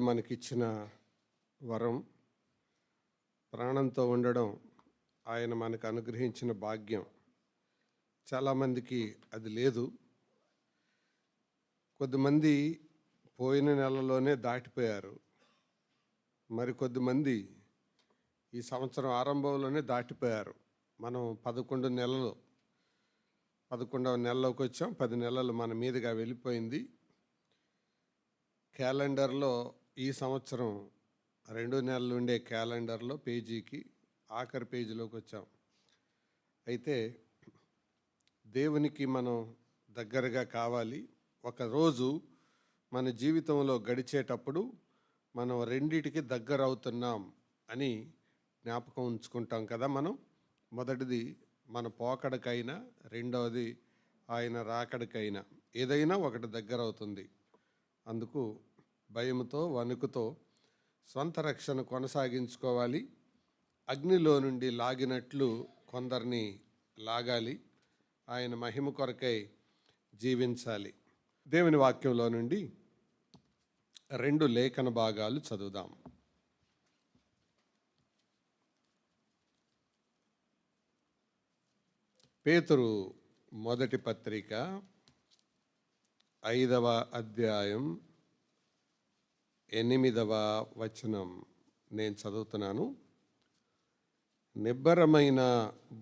మనకిచ్చిన వరం ప్రాణంతో ఉండడం, ఆయన మనకు అనుగ్రహించిన భాగ్యం. చాలామందికి అది లేదు. కొద్దిమంది పోయిన నెలలోనే దాటిపోయారు. మరికొద్దిమంది ఈ సంవత్సరం ఆరంభంలోనే దాటిపోయారు. మనం 11 నెలలు 11వ నెలలోకి వచ్చాం. 10 నెలలు మన మీదుగా వెళ్ళిపోయింది. క్యాలెండర్లో ఈ సంవత్సరం 2 నెలలు ఉండే క్యాలెండర్లో పేజీకి ఆఖరి పేజీలోకి వచ్చాం. అయితే దేవునికి మనం దగ్గరగా కావాలి. ఒకరోజు మన జీవితంలో గడిచేటప్పుడు మనం రెండిటికి దగ్గర అవుతున్నాం అని జ్ఞాపకం ఉంచుకుంటాం కదా. మనం మొదటిది మన పోకడకైనా, రెండవది ఆయన రాకడికైనా ఏదైనా ఒకటి దగ్గర అవుతుంది. అందుకు భయముతో వణుకుతో స్వంత రక్షణ కొనసాగించుకోవాలి. అగ్నిలో నుండి లాగినట్లు కొందరిని లాగాలి. ఆయన మహిమ కొరకై జీవించాలి. దేవుని వాక్యంలో నుండి 2 లేఖన భాగాలు చదువుదాం. పేతురు మొదటి పత్రిక 5వ అధ్యాయం 8వ వచనం నేను చదువుతున్నాను. నిబ్బరమైన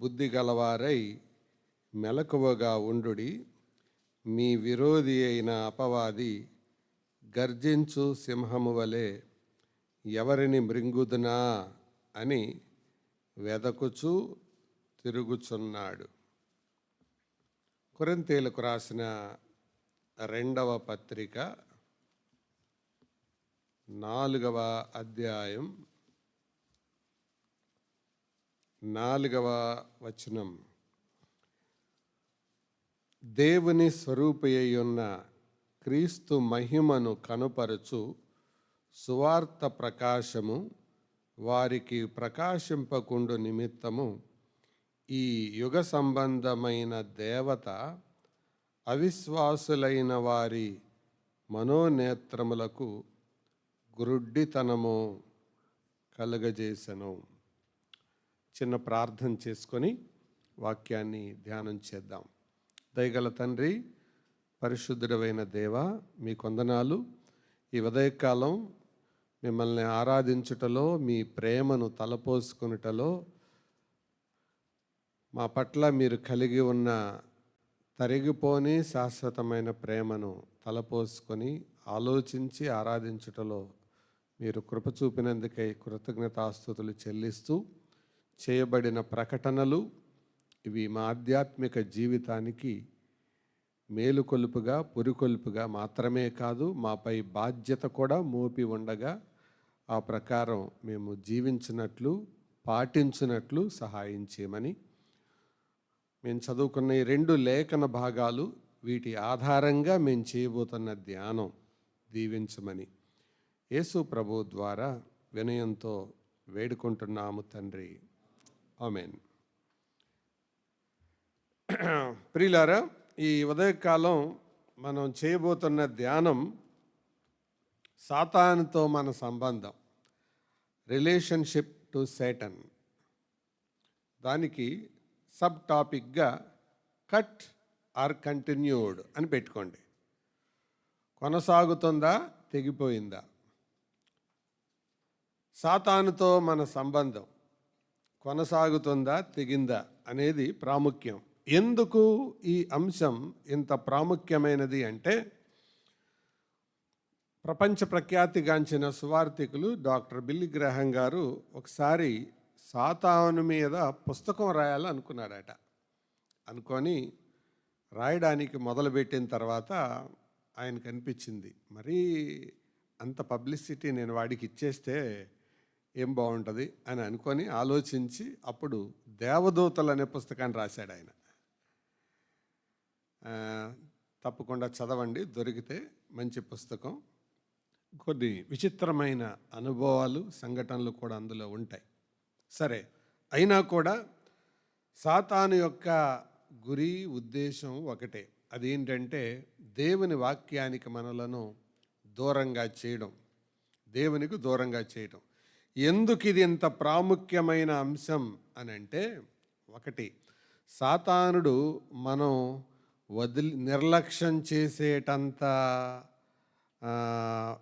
బుద్ధి గలవారై మెలకువగా ఉండుడి. మీ విరోధి అయిన అపవాది గర్జించు సింహము వలె ఎవరిని మృంగుదునా అని వెదకుచూ తిరుగుచున్నాడు. కొరింథీయులకు రాసిన 2వ పత్రిక 4వ అధ్యాయం 4వ వచనం. దేవుని స్వరూపియయున్న క్రీస్తు మహిమను కనుపరచు సువార్త ప్రకాశము వారికి ప్రకాశింపకుండు నిమిత్తము ఈ యుగ సంబంధమైన దేవత అవిశ్వాసులైన వారి మనోనేత్రములకు గ్రుడ్డితనము కలుగజేసెను. చిన్న ప్రార్థన చేసుకొని వాక్యాన్ని ధ్యానం చేద్దాం. దయగల తండ్రి, పరిశుద్ధుడైన దేవ, మీ కొందనాలు. ఈ ఉదయకాలం మిమ్మల్ని ఆరాధించుటలో, మీ ప్రేమను తలపోసుకునుటలో, మా పట్ల మీరు కలిగి ఉన్న తరిగిపోని శాశ్వతమైన ప్రేమను తలపోసుకొని ఆలోచించి ఆరాధించుటలో మీరు కృప చూపినందుకై కృతజ్ఞతాస్తుతులు చెల్లిస్తూ, చేయబడిన ప్రకటనలు ఇవి మా ఆధ్యాత్మిక జీవితానికి మేలుకొలుపుగా, పురికొల్పుగా మాత్రమే కాదు, మాపై బాధ్యత కూడా మోపి ఉండగా ఆ ప్రకారం మేము జీవించినట్లు, పాటించినట్లు సహాయం చేయమని, మేము చదువుకున్న ఈ 2 లేఖన భాగాలు, వీటి ఆధారంగా మేము చేయబోతున్న ధ్యానం దీవించమని యేసు ప్రభు ద్వారా వినయంతో వేడుకుంటున్నాము తండ్రి. ఆమేన్. ప్రియులారా, ఈ ఉదయకాలం మనం చేయబోతున్న ధ్యానం సాతానుతో మన సంబంధం, రిలేషన్షిప్ టు సేటన్. దానికి సబ్ టాపిక్గా కట్ ఆర్ కంటిన్యూడ్ అని పెట్టుకోండి. కొనసాగుతుందా, తెగిపోయిందా? సాతానుతో మన సంబంధం కొనసాగుతుందా, తెగిందా అనేది ప్రాముఖ్యం. ఎందుకు ఈ అంశం ఇంత ప్రాముఖ్యమైనది అంటే, ప్రపంచ ప్రఖ్యాతిగాంచిన సువార్థికులు డాక్టర్ బిల్లీ గ్రాహం గారు ఒకసారి సాతాను మీద పుస్తకం రాయాలనుకున్నాడట. అనుకొని రాయడానికి మొదలుపెట్టిన తర్వాత ఆయనకు అనిపించింది, మరీ అంత పబ్లిసిటీ నేను వాడికి ఇచ్చేస్తే ఏం బాగుంటుంది అని అనుకొని ఆలోచించి అప్పుడు దేవదూతలు అనే పుస్తకాన్ని రాశాడు ఆయన. తప్పకుండా చదవండి, దొరికితే మంచి పుస్తకం. కొన్ని విచిత్రమైన అనుభవాలు, సంఘటనలు కూడా అందులో ఉంటాయి. సరే, అయినా కూడా సాతాను యొక్క గురి, ఉద్దేశం ఒకటే. అదేంటంటే దేవుని వాక్యానికి మనలను దూరంగా చేయడం, దేవునికి దూరంగా చేయటం. ఎందుకు ఇది ఇంత ప్రాముఖ్యమైన అంశం అని అంటే, ఒకటి, సాతానుడు మనం నిర్లక్ష్యం చేసేటంత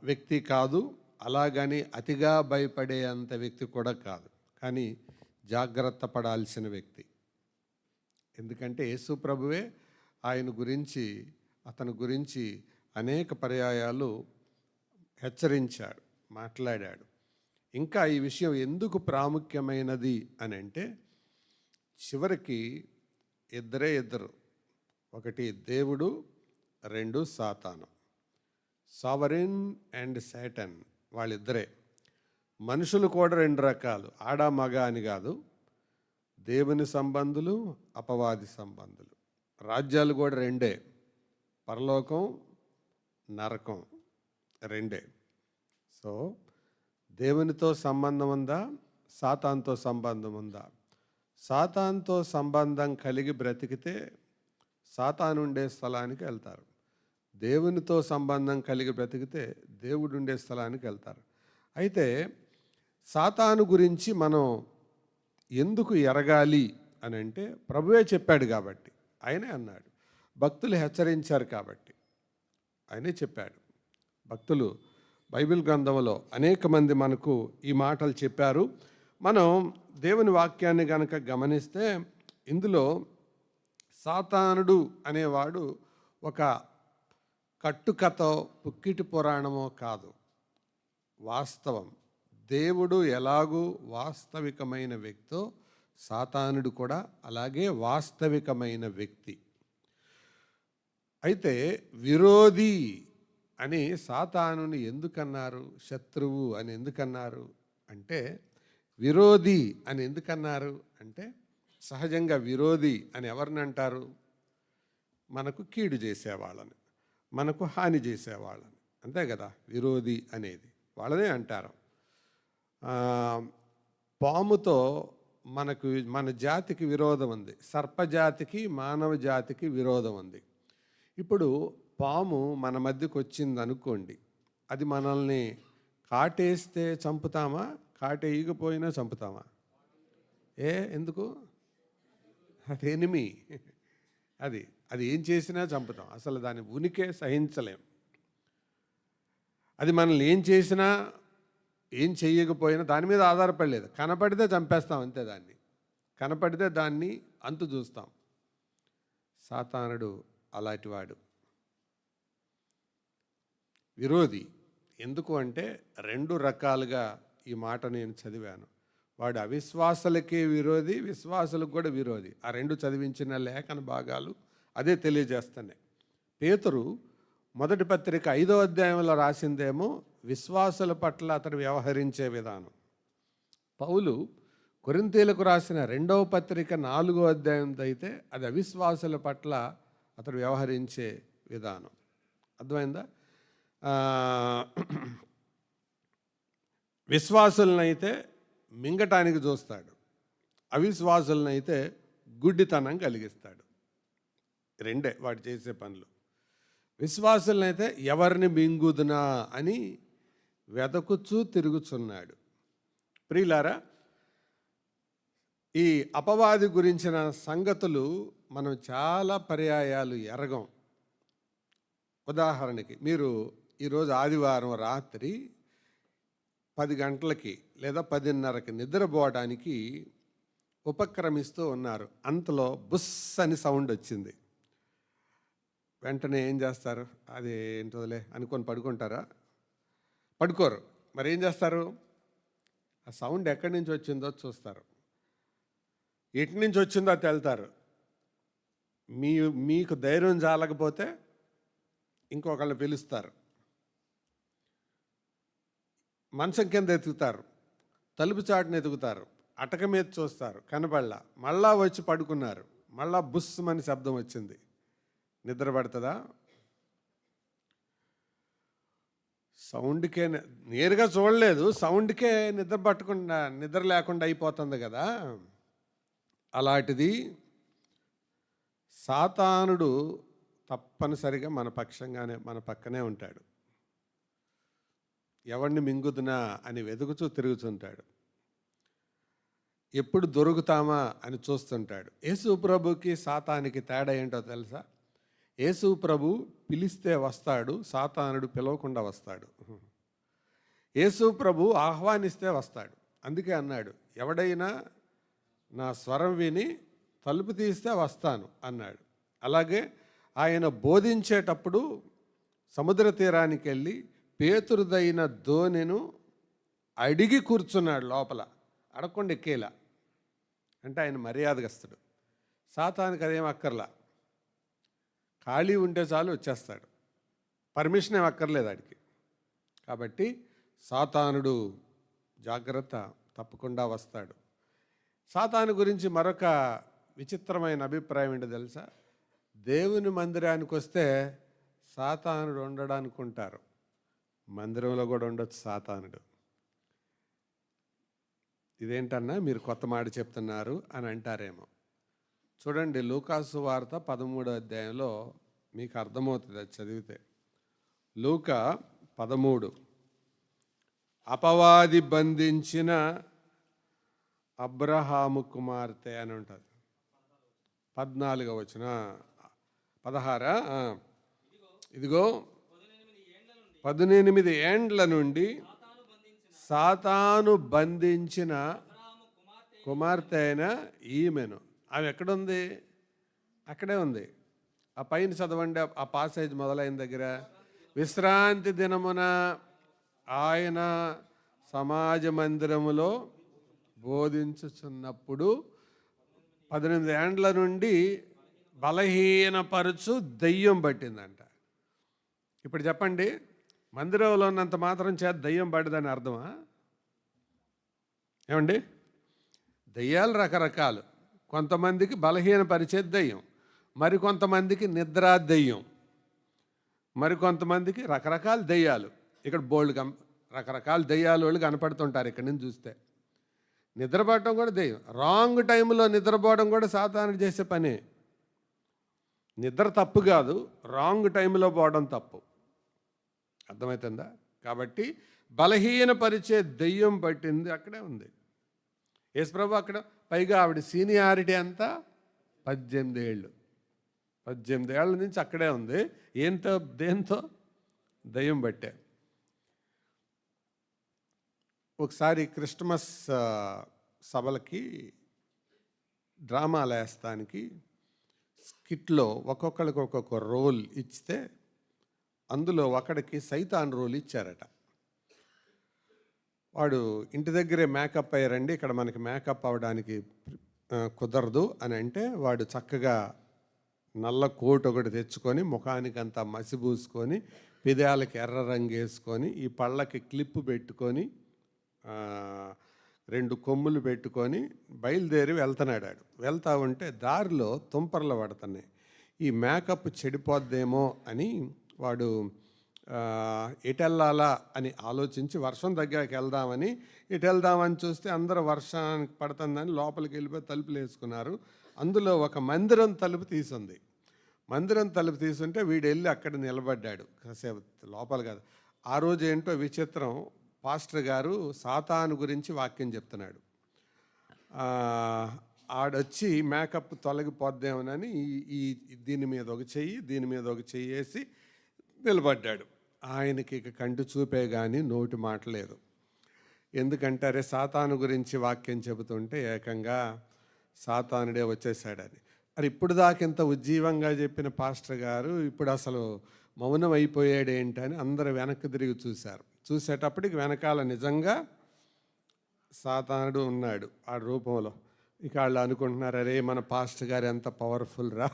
వ్యక్తి కాదు, అలాగని అతిగా భయపడే అంత వ్యక్తి కూడా కాదు. కానీ జాగ్రత్త పడాల్సిన వ్యక్తి. ఎందుకంటే యేసు ప్రభువే అతని గురించి అనేక పర్యాయాలు హెచ్చరించాడు, మాట్లాడాడు. ఇంకా ఈ విషయం ఎందుకు ప్రాముఖ్యమైనది అని అంటే, చివరికి ఇద్దరు, ఒకటి దేవుడు, రెండు సాతాను. సావరిన్ అండ్ సాటన్ వాళ్ళిద్దరే. మనుషులు కూడా రెండు రకాలు, ఆడ మగ అని కాదు. దేవుని సంబంధులు, అపవాది సంబంధులు. రాజ్యాలు కూడా రెండే, పరలోకం, నరకం రెండే. సో దేవునితో సంబంధం ఉందా, సాతాన్తో సంబంధం ఉందా? సాతాన్తో సంబంధం కలిగి బ్రతికితే సాతాను ఉండే స్థలానికి వెళ్తారు. దేవునితో సంబంధం కలిగి బ్రతికితే దేవుడు ఉండే స్థలానికి వెళ్తారు. అయితే సాతాను గురించి మనం ఎందుకు ఎరగాలి అని అంటే, ప్రభువే చెప్పాడు కాబట్టి, ఆయనే అన్నాడు. భక్తులు హెచ్చరించారు కాబట్టి ఆయనే చెప్పాడు. భక్తులు బైబిల్ గ్రంథంలో అనేక మంది మనకు ఈ మాటలు చెప్పారు. మనం దేవుని వాక్యాన్ని కనుక గమనిస్తే, ఇందులో సాతానుడు అనేవాడు ఒక కట్టుకథో పుక్కిటి పురాణమో కాదు, వాస్తవం. దేవుడు ఎలాగూ వాస్తవికమైన వ్యక్తో సాతానుడు కూడా అలాగే వాస్తవికమైన వ్యక్తి. అయితే విరోధి అని సాతానుని ఎందుకన్నారు, శత్రువు అని ఎందుకన్నారు అంటే, విరోధి అని ఎందుకన్నారు అంటే, సహజంగా విరోధి అని ఎవరిని అంటారు? మనకు కీడు చేసేవాళ్ళని, మనకు హాని చేసేవాళ్ళని, అంతే కదా విరోధి అనేది, వాళ్ళనే అంటారు. పాముతో మన జాతికి విరోధం ఉంది, సర్పజాతికి మానవ జాతికి విరోధం ఉంది. ఇప్పుడు పాము మన మధ్యకు వచ్చింది అనుకోండి, అది మనల్ని కాటేస్తే చంపుతామా, కాటేయకపోయినా చంపుతామా? ఎందుకు? అది ఎనిమి, అది ఏం చేసినా చంపుతాం. అసలు దాని ఉనికే సహించలేం. అది మనల్ని ఏం చేసినా ఏం చెయ్యకపోయినా దాని మీద ఆధారపడలేదు. కనపడితే చంపేస్తాం అంతే, దాన్ని కనపడితే దాన్ని అంతు చూస్తాం. సాతానుడు అలాంటివాడు, విరోధి. ఎందుకు అంటే, రెండు రకాలుగా ఈ మాట నేను చదివాను. వాడు అవిశ్వాసులకే విరోధి, విశ్వాసులకు కూడా విరోధి. ఆ రెండు చదివించిన లేఖన భాగాలు అదే తెలియజేస్తున్నాయి. పేతురు మొదటి పత్రిక 5వ అధ్యాయంలో రాసిందేమో విశ్వాసుల పట్ల అతడు వ్యవహరించే విధానం. పౌలు కొరింథీయులకు రాసిన 2వ పత్రిక 4వ అధ్యాయం అయితే అది అవిశ్వాసుల పట్ల అతడు వ్యవహరించే విధానం. అర్థమైందా? విశ్వాసులనైతే మింగటానికి చూస్తాడు, అవిశ్వాసులనైతే గుడ్డితనం కలిగిస్తాడు. రెండే వాడు చేసే పనులు. విశ్వాసులనైతే ఎవరిని మింగుదునా అని వెదకుచూ తిరుగుచున్నాడు. ప్రియులారా, ఈ అపవాది గురించిన సంగతులు మనం చాలా పర్యాయాలు ఎరగం. ఉదాహరణకి, మీరు ఈరోజు ఆదివారం రాత్రి 10 గంటలకి లేదా 10:30కి నిద్రపోవడానికి ఉపక్రమిస్తూ ఉన్నారు. అంతలో బుస్ అని సౌండ్ వచ్చింది. వెంటనే ఏం చేస్తారు? అది ఏంటోలే అనుకొని పడుకుంటారా? పడుకోరు. మరి ఏం చేస్తారు? ఆ సౌండ్ ఎక్కడి నుంచి వచ్చిందో చూస్తారు, ఎటు నుంచి వచ్చిందో తేల్తారు. మీకు ధైర్యం చాలకపోతే ఇంకొకళ్ళు పిలుస్తారు, మంచం కింద ఎతుకుతారు, తలుపు చాటును ఎతుకుతారు, అటక మీద చూస్తారు, కనబడలా, మళ్ళా వచ్చి పడుకున్నారు, మళ్ళా బుస్మని శబ్దం వచ్చింది. నిద్ర పడుతుందా? సౌండ్కే, నేరుగా చూడలేదు, సౌండ్కే నిద్ర లేకుండా అయిపోతుంది కదా. అలాంటిది సాతానుడు తప్పనిసరిగా మన పక్షంగానే, మన పక్కనే ఉంటాడు. ఎవరిని మింగుదునా అని వెతుకుతూ తిరుగుతుంటాడు. ఎప్పుడు దొరుకుతామా అని చూస్తుంటాడు. యేసు ప్రభుకి సాతానికి తేడా ఏంటో తెలుసా? యేసు ప్రభు పిలిస్తే వస్తాడు, సాతానుడు పిలవకుండా వస్తాడు. యేసు ప్రభు ఆహ్వానిస్తే వస్తాడు. అందుకే అన్నాడు, ఎవడైనా నా స్వరం విని తలుపు తీస్తే వస్తాను అన్నాడు. అలాగే ఆయన బోధించేటప్పుడు సముద్ర తీరానికి వెళ్ళి పేతురుదైన దోణెను అడిగి కూర్చున్నాడు లోపల, అడగకుండా ఎక్కేలా. అంటే ఆయన మర్యాదగస్తుడు. సాతానికి అదేం అక్కర్లా, ఖాళీ ఉంటే చాలు వచ్చేస్తాడు, పర్మిషన్ ఏం అక్కర్లేదు ఆడికి. కాబట్టి సాతానుడు జాగ్రత్త, తప్పకుండా వస్తాడు. సాతాను గురించి మరొక విచిత్రమైన అభిప్రాయం ఏంటో తెలుసా? దేవుని మందిరానికి వస్తే సాతానుడు ఉండడానికి ఉంటారు, మందిరంలో కూడా ఉండొచ్చు సాతానుడు. ఇదేంటన్నా మీరు కొత్త మాట చెప్తున్నారు అని అంటారేమో. చూడండి, లూకాసు వార్త 13వ అధ్యాయంలో మీకు అర్థమవుతుంది అది చదివితే. లూకా 13, అపవాది బంధించిన అబ్రహాము కుమార్తె అని ఉంటుంది. 14వ వచనం, 16. ఇదిగో 18 ఏండ్ల నుండి సాతాను బంధించిన కుమార్తె అయిన ఈమెను. ఆమె ఎక్కడుంది? అక్కడే ఉంది. ఆ పైన చదవండి, ఆ పాసేజ్ మొదలైన దగ్గర. విశ్రాంతి దినమున ఆయన సమాజ మందిరములో బోధించుచున్నప్పుడు 18 ఏండ్ల నుండి బలహీనపరుచు దెయ్యం పట్టిందంట. ఇప్పుడు చెప్పండి, మందిరంలో ఉన్నంత మాత్రం చేత దెయ్యం పడ్డదని అర్థమా? ఏమండి, దెయ్యాలు రకరకాలు. కొంతమందికి బలహీనపరిచే దెయ్యం, మరికొంతమందికి నిద్రా దెయ్యం, మరికొంతమందికి రకరకాల దెయ్యాలు. ఇక్కడ రకరకాల దెయ్యాలు వాళ్ళు కనపడుతుంటారు ఇక్కడి నుంచి చూస్తే. నిద్రపోవటం కూడా దెయ్యం. రాంగ్ టైంలో నిద్రపోవడం కూడా సాతానుడు చేసే పని. నిద్ర తప్పు కాదు, రాంగ్ టైంలో పోవడం తప్పు. అర్థమవుతుందా? కాబట్టి బలహీనపరిచే దెయ్యం పట్టింది అక్కడే ఉంది. యేసుప్రభు అక్కడ, పైగా ఆవిడ సీనియారిటీ అంతా 18 ఏళ్ళు. 18 ఏళ్ళ నుంచి అక్కడే ఉంది. దేంతో? దెయ్యం పట్టే. ఒకసారి క్రిస్టమస్ సభలకి డ్రామాలు వేస్తానికి స్కిట్లో ఒక్కొక్కరికి ఒక్కొక్క రోల్ ఇస్తే అందులో ఒకడికి సైతాన్ రోల్ ఇచ్చారట. వాడు ఇంటి దగ్గరే మేకప్ అయ్యారండి, ఇక్కడ మనకి మేకప్ అవ్వడానికి కుదరదు అని అంటే, వాడు చక్కగా నల్ల కోట్ ఒకటి తెచ్చుకొని ముఖానికి అంతా మసిబూసుకొని పెదాలకి ఎర్ర రంగు వేసుకొని ఈ పళ్ళకి క్లిప్పు పెట్టుకొని 2 కొమ్ములు పెట్టుకొని బయలుదేరి వెళ్తున్నాడు. వెళ్తా ఉంటే దారిలో తుంపర్లు పడుతున్నాయి. ఈ మేకప్ చెడిపోద్దేమో అని వాడు ఎటెళ్ళాలా అని ఆలోచించి వర్షం తగ్గాక వెళ్దామని వెళ్దామని చూస్తే అందరూ వర్షానికి పడుతుందని లోపలికి వెళ్ళిపోయి తలుపులు వేసుకున్నారు. అందులో ఒక మందిరం తలుపు తీసుంది. మందిరం తలుపు తీసుంటే వీడు వెళ్ళి అక్కడ నిలబడ్డాడు కాసేపు లోపల. కాదు, ఆ రోజు ఏంటో విచిత్రం, పాస్టర్ గారు సాతాను గురించి వాక్యం చెప్తున్నాడు. ఆడొచ్చి మేకప్ తొలగిపోద్దేమోనని ఈ దీని మీద ఒక చెయ్యి, దీని మీద ఒక చెయ్యి వేసి నిలబడ్డాడు. ఆయనకి ఇక కంటి చూపే కానీ నోటి మాట లేదు. ఎందుకంటే అరే సాతాను గురించి వాక్యం చెబుతుంటే ఏకంగా సాతానుడే వచ్చేసాడని. మరి ఇప్పుడు దాకా ఇంత ఉజ్జీవంగా చెప్పిన పాస్టర్ గారు ఇప్పుడు అసలు మౌనం అయిపోయాడేంటని అందరూ వెనక్కి తిరిగి చూశారు. చూసేటప్పటికి వెనకాల నిజంగా సాతానుడు ఉన్నాడు ఆ రూపంలో. ఇక వాళ్ళు అనుకుంటున్నారు, అరే మన పాస్టర్ గారు ఎంత పవర్ఫుల్ రా,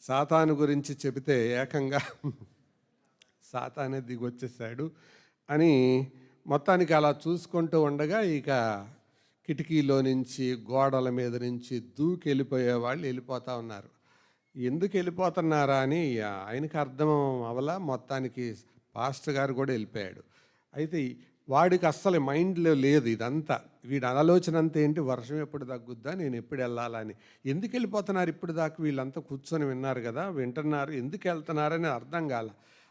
సాతాను గురించి చెబితే ఏకంగా సాతానే దిగొచ్చేసాడు అని మొత్తానికి అలా చూసుకుంటూ ఉండగా ఇక కిటికీలో నుంచి గోడల మీద నుంచి దూకి వెళ్ళిపోయే వాళ్ళు వెళ్ళిపోతూ ఉన్నారు. ఎందుకు వెళ్ళిపోతున్నారా అని ఆయనకి అర్థం అవలా. మొత్తానికి పాస్టర్ గారు కూడా వెళ్ళిపోయాడు. అయితే వాడికి అస్సలు మైండ్లో లేదు ఇదంతా. వీడి ఆలోచన అంతా ఏంటి, వర్షం ఎప్పుడు తగ్గుద్దా, నేను ఎప్పుడు వెళ్ళాలని. ఎందుకు వెళ్ళిపోతున్నారు ఇప్పుడు దాకా? వీళ్ళంతా కూర్చొని విన్నారు కదా, వింటున్నారు, ఎందుకు వెళ్తున్నారని అర్థం కాల.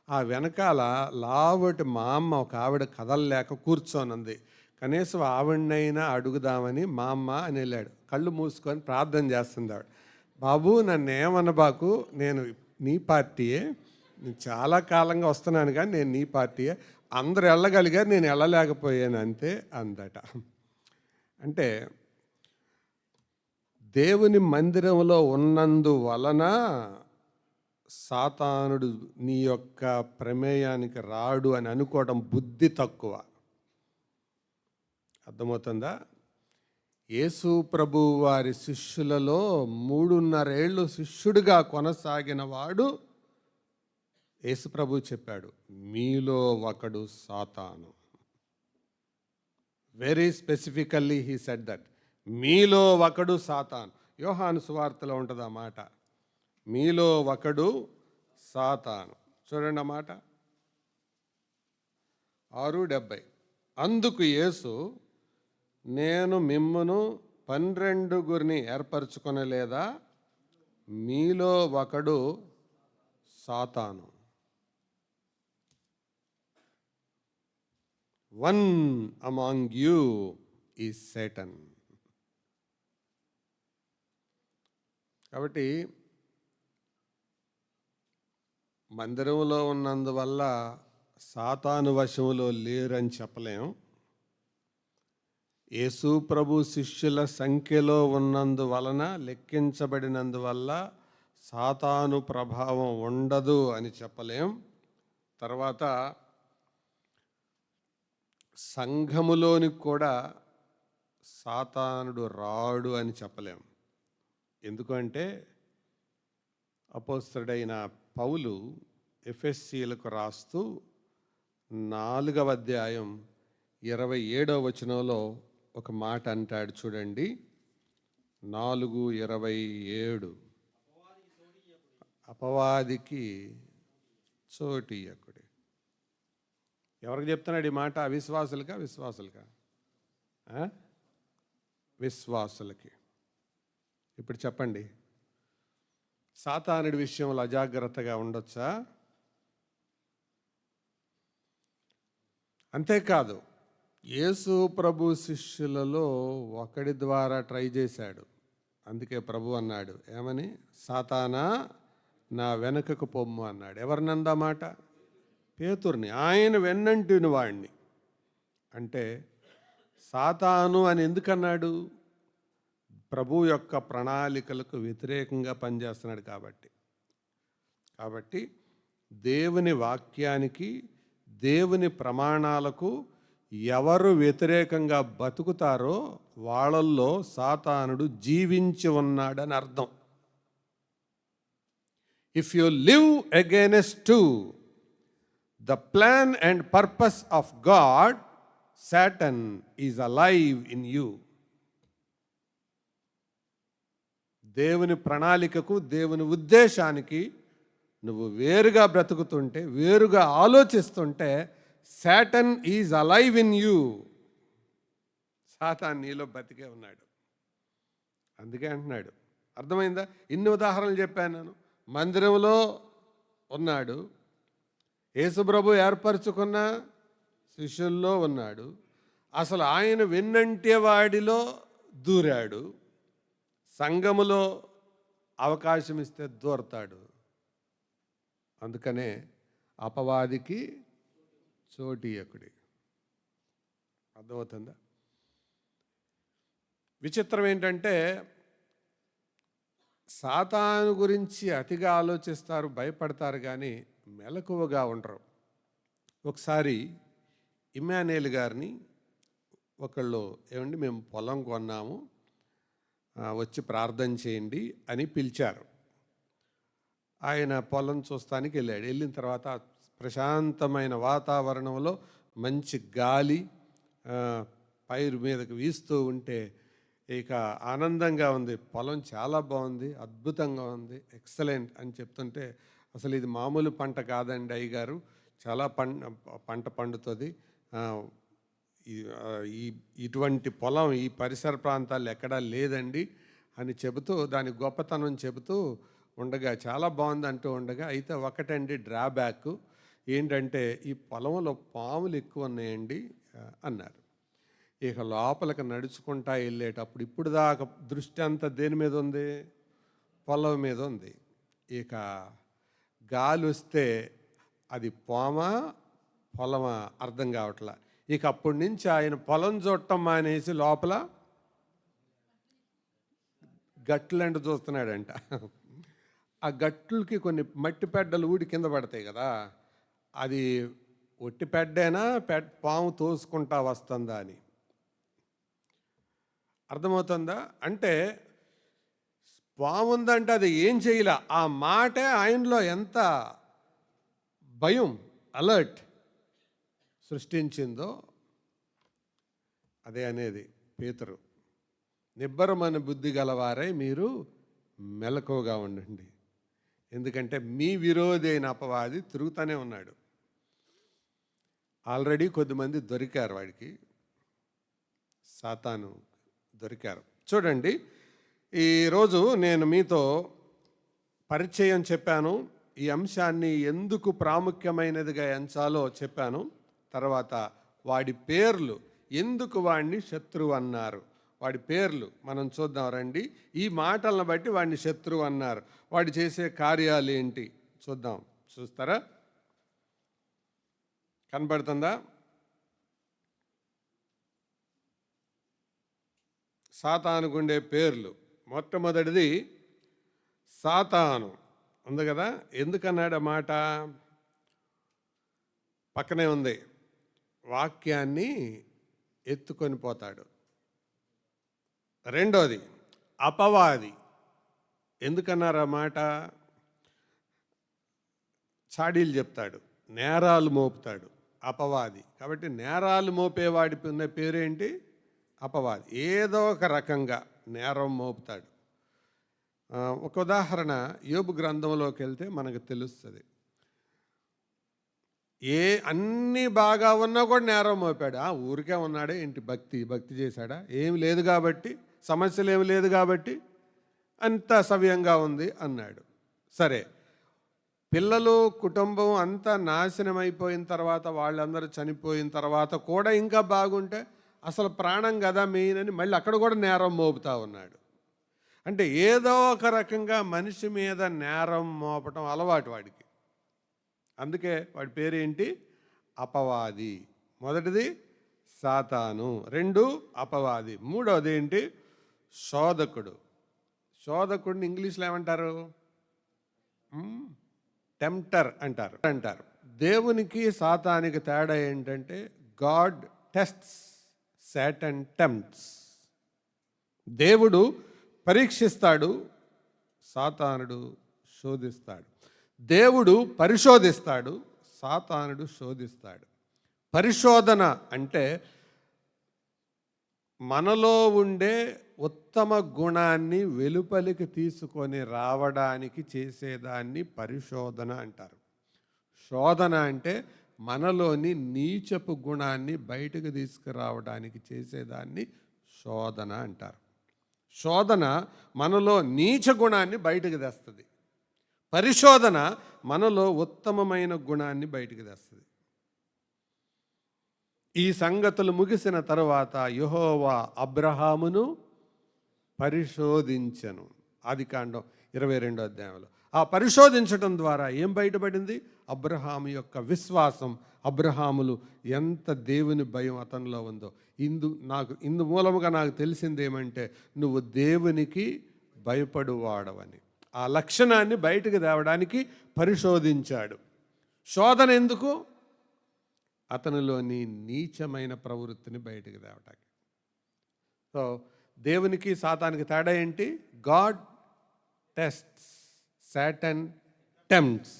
ఆ వెనకాల లావటి మా అమ్మ ఒక ఆవిడ కదలలేక కూర్చొనుంది. కనీసం ఆవిడనైనా అడుగుదామని మా అమ్మ అని వెళ్ళాడు. కళ్ళు మూసుకొని ప్రార్థన చేస్తుంది ఆవిడ. బాబు నన్నేమనబాకు, నేను నీ పార్టీయే, నేను చాలా కాలంగా వస్తున్నాను కానీ నేను నీ పార్టీయే, అందరు వెళ్ళగలిగారు నేను వెళ్ళలేకపోయాను అంతే అందట. అంటే దేవుని మందిరంలో ఉన్నందువలన సాతానుడు నీ యొక్క ప్రమేయానికి రాడు అని అనుకోవడం బుద్ధి తక్కువ. అర్థమవుతుందా? యేసు ప్రభు వారి శిష్యులలో 3.5 ఏళ్ళు శిష్యుడిగా కొనసాగిన వాడు యేసు ప్రభు చెప్పాడు, మీలో ఒకడు సాతాను. Very specifically he said that, మీలో ఒకడు సాతాను. యోహాను సువార్తలో ఉంటుంది ఆ మాట, మీలో ఒకడు సాతాను. చూడండి ఆ మాట 6:70. అందుకు యేసు, నేను మిమ్మును 12 ఏర్పరచుకొనలేదా? మీలో ఒకడు సాతాను. One among you is Satan. కాబట్టి మందిరంలో ఉన్నందువల్ల సాతాను వశములో లేరని చెప్పలేం. యేసు ప్రభు శిష్యుల సంఖ్యలో ఉన్నందువలన, లెక్కించబడినందువల్ల సాతాను ప్రభావం ఉండదు అని చెప్పలేం. తర్వాత సంఘములోనికి కూడా సాతానుడు రాడు అని చెప్పలేం. ఎందుకంటే అపోస్తలుడైన పౌలు ఎఫెసీయులకు రాస్తూ 4వ అధ్యాయం 27వ వచనంలో ఒక మాట అంటాడు చూడండి. 4:27, అపవాదికి చోటియకుడి. ఎవరికి చెప్తున్నాడు ఈ మాట? అవిశ్వాసులకా విశ్వాసులకా? విశ్వాసులకి. ఇప్పుడు చెప్పండి, సాతానుడి విషయంలో అజాగ్రత్తగా ఉండొచ్చా? అంతేకాదు, యేసు ప్రభు శిష్యులలో ఒకడి ద్వారా ట్రై చేశాడు. అందుకే ప్రభు అన్నాడు ఏమని? సాతానా నా వెనుకకు పొమ్ము అన్నాడు. ఎవరినందా మాట? పేతుర్ని. ఆయన వెన్నంటిన వాడిని. అంటే సాతాను అని ఎందుకన్నాడు? ప్రభు యొక్క ప్రణాళికలకు వ్యతిరేకంగా పనిచేస్తున్నాడు కాబట్టి దేవుని వాక్యానికి, దేవుని ప్రమాణాలకు ఎవరు వ్యతిరేకంగా బతుకుతారో వాళ్ళల్లో సాతానుడు జీవించి ఉన్నాడని అర్థం. If you live against to the plan and purpose of God, Satan is alive in you. దేవుని ప్రణాళికకు, దేవుని ఉద్దేశానికి నువ్వు వేరుగా బ్రతుకుతుంటే, వేరుగా ఆలోచిస్తుంటే, Satan is alive in you. Satan నీలో బతికే ఉన్నాడు. అందుకే అంటున్నాడు. అర్థమైందా? ఇన్ని ఉదాహరణలు చెప్పాను నేను. మందిరంలో ఉన్నాడు, యేసుప్రభు ఏర్పరచుకున్న శిష్యుల్లో ఉన్నాడు, అసలు ఆయన వెన్నంటే వాడిలో దూరాడు, సంఘములో అవకాశం ఇస్తే దూరతాడు. అందుకనే అపవాదికి చోటియకుడి. అర్థమవుతుందా? విచిత్రం ఏంటంటే సాతాను గురించి అతిగా ఆలోచిస్తారు, భయపడతారు, కానీ మెలకువగా ఉండరు. ఒకసారి ఇమ్మానుయేల్ గారిని ఒకళ్ళు, ఏమండి మేము పొలం కొన్నాము, వచ్చి ప్రార్థన చేయండి అని పిలిచారు. ఆయన పొలం చూస్తానికి వెళ్ళాడు. వెళ్ళిన తర్వాత ప్రశాంతమైన వాతావరణంలో మంచి గాలి పైరు మీదకి వీస్తూ ఉంటే ఇక ఆనందంగా ఉంది. పొలం చాలా బాగుంది, అద్భుతంగా ఉంది, ఎక్సలెంట్ అని చెప్తుంటే, అసలు ఇది మామూలు పంట కాదండి అయ్యగారు, చాలా పంట పండుతుంది, ఇటువంటి పొలం ఈ పరిసర ప్రాంతాల్లో ఎక్కడా లేదండి అని చెబుతూ, దాని గొప్పతనం చెబుతూ ఉండగా చాలా బాగుంది అంటూ ఉండగా, అయితే ఒకటండి డ్రాబ్యాక్, ఏంటంటే ఈ పొలంలో పాములు ఎక్కువ ఉన్నాయండి అన్నారు. ఇక లోపలికి నడుచుకుంటా వెళ్ళేటప్పుడు ఇప్పుడు దాకా దృష్టి అంతా దేని మీద ఉంది? పొలం మీద ఉంది. ఇక గాలి వస్తే అది పామా పొలమా అర్థం కావట్లా. ఇక అప్పటి నుంచి ఆయన పొలం చూడటం మానేసి లోపల గట్లంట చూస్తున్నాడంట. ఆ గట్లకి కొన్ని మట్టి పెడ్డలు ఊడి కింద పడతాయి కదా, అది ఒట్టి పెడ్డేనా పాము తోసుకుంటా వస్తుందా అని అర్థమవుతుందా? అంటే పాము ఉందంటే అది ఏం చేయలే. ఆ మాటే ఆయనలో ఎంత భయం, అలర్ట్ సృష్టించిందో అదే అనేది పేతురు. నిబ్బరమైన బుద్ధి గలవారై మీరు మెలకువగా ఉండండి, ఎందుకంటే మీ విరోధి అయిన అపవాది తిరుగుతూనే ఉన్నాడు. ఆల్రెడీ కొద్దిమంది దొరికారు, వాడికి సాతాను దొరికారు. చూడండి, ఈరోజు నేను మీతో పరిచయం చెప్పాను, ఈ అంశాన్ని ఎందుకు ప్రాముఖ్యమైనదిగా ఎంచాలో చెప్పాను. తర్వాత వాడి పేర్లు, ఎందుకు వాడిని శత్రువు అన్నారు, వాడి పేర్లు మనం చూద్దాం రండి. ఈ మాటలను బట్టి వాడిని శత్రువు అన్నారు. వాడు చేసే కార్యాలు ఏంటి చూద్దాం. చూస్తారా? కనబడుతుందా? సాతానుకుండే పేర్లు. మొట్టమొదటిది సాతాను ఉంది కదా. ఎందుకన్నాడు ఆ మాట? పక్కనే ఉంది, వాక్యాన్ని ఎత్తుకొని పోతాడు. రెండోది అపవాది. ఎందుకన్నారు ఆ మాట? చాడీలు చెప్తాడు, నేరాలు మోపుతాడు, అపవాది. కాబట్టి నేరాలు మోపేవాడి ఉన్న పేరేంటి? అపవాది. ఏదో ఒక రకంగా నేరం మోపుతాడు. ఒక ఉదాహరణ యోబు గ్రంథంలోకి వెళ్తే మనకు తెలుస్తుంది. అన్నీ బాగా ఉన్నా కూడా నేరం మోపాడు. ఊరికే ఉన్నాడే ఏంటి, భక్తి చేశాడా? ఏమి లేదు కాబట్టి, సమస్యలు ఏమి లేదు కాబట్టి అంత సవ్యంగా ఉంది అన్నాడు. సరే, పిల్లలు కుటుంబం అంతా నాశనం అయిపోయిన తర్వాత, వాళ్ళందరూ చనిపోయిన తర్వాత కూడా ఇంకా బాగుంటే అసలు ప్రాణం కదా మెయిన్ అని మళ్ళీ అక్కడ కూడా నేరం మోపుతా ఉన్నాడు. అంటే ఏదో ఒక రకంగా మనిషి మీద నేరం మోపటం అలవాటు వాడికి. అందుకే వాడి పేరేంటి? అపవాది. మొదటిది సాతాను, రెండు అపవాది, మూడవది ఏంటి? శోధకుడు. శోధకుడిని ఇంగ్లీష్లో ఏమంటారు? టెంప్టర్ అంటారు. దేవునికి సాతానికి తేడా ఏంటంటే గాడ్ టెస్ట్స్, సాటన్ టెంప్ట్స్. దేవుడు పరీక్షిస్తాడు, సాతానుడు శోధిస్తాడు. దేవుడు పరిశోధిస్తాడు, సాతానుడు శోధిస్తాడు. పరిశోధన అంటే మనలో ఉండే ఉత్తమ గుణాన్ని వెలుపలికి తీసుకొని రావడానికి చేసేదాన్ని పరిశోధన అంటారు. శోధన అంటే మనలోని నీచపు గుణాన్ని బయటకు తీసుకురావడానికి చేసేదాన్ని శోధన అంటారు. శోధన మనలో నీచ గుణాన్ని బయటకు తెస్తుంది. పరిశోధన మనలో ఉత్తమమైన గుణాన్ని బయటకు తెస్తుంది. ఈ సంగతులు ముగిసిన తరువాత యెహోవా అబ్రహామును పరిశోధించెను. ఆదికాండం 22వ అధ్యాయంలో. ఆ పరిశోధించడం ద్వారా ఏం బయటపడింది? అబ్రహాము యొక్క విశ్వాసం, అబ్రహాములు ఎంత దేవుని భయం అతనిలో ఉందో. ఇందు మూలముగా నాకు తెలిసింది ఏమంటే, నువ్వు దేవునికి భయపడువాడవని. ఆ లక్షణాన్ని బయటకు తేవడానికి పరిశోధించాడు. శోధన ఎందుకు? అతనిలోని నీచమైన ప్రవృత్తిని బయటకు తేవడానికి. సో దేవునికి సాతానికి తేడా ఏంటి? God tests, Satan tempts.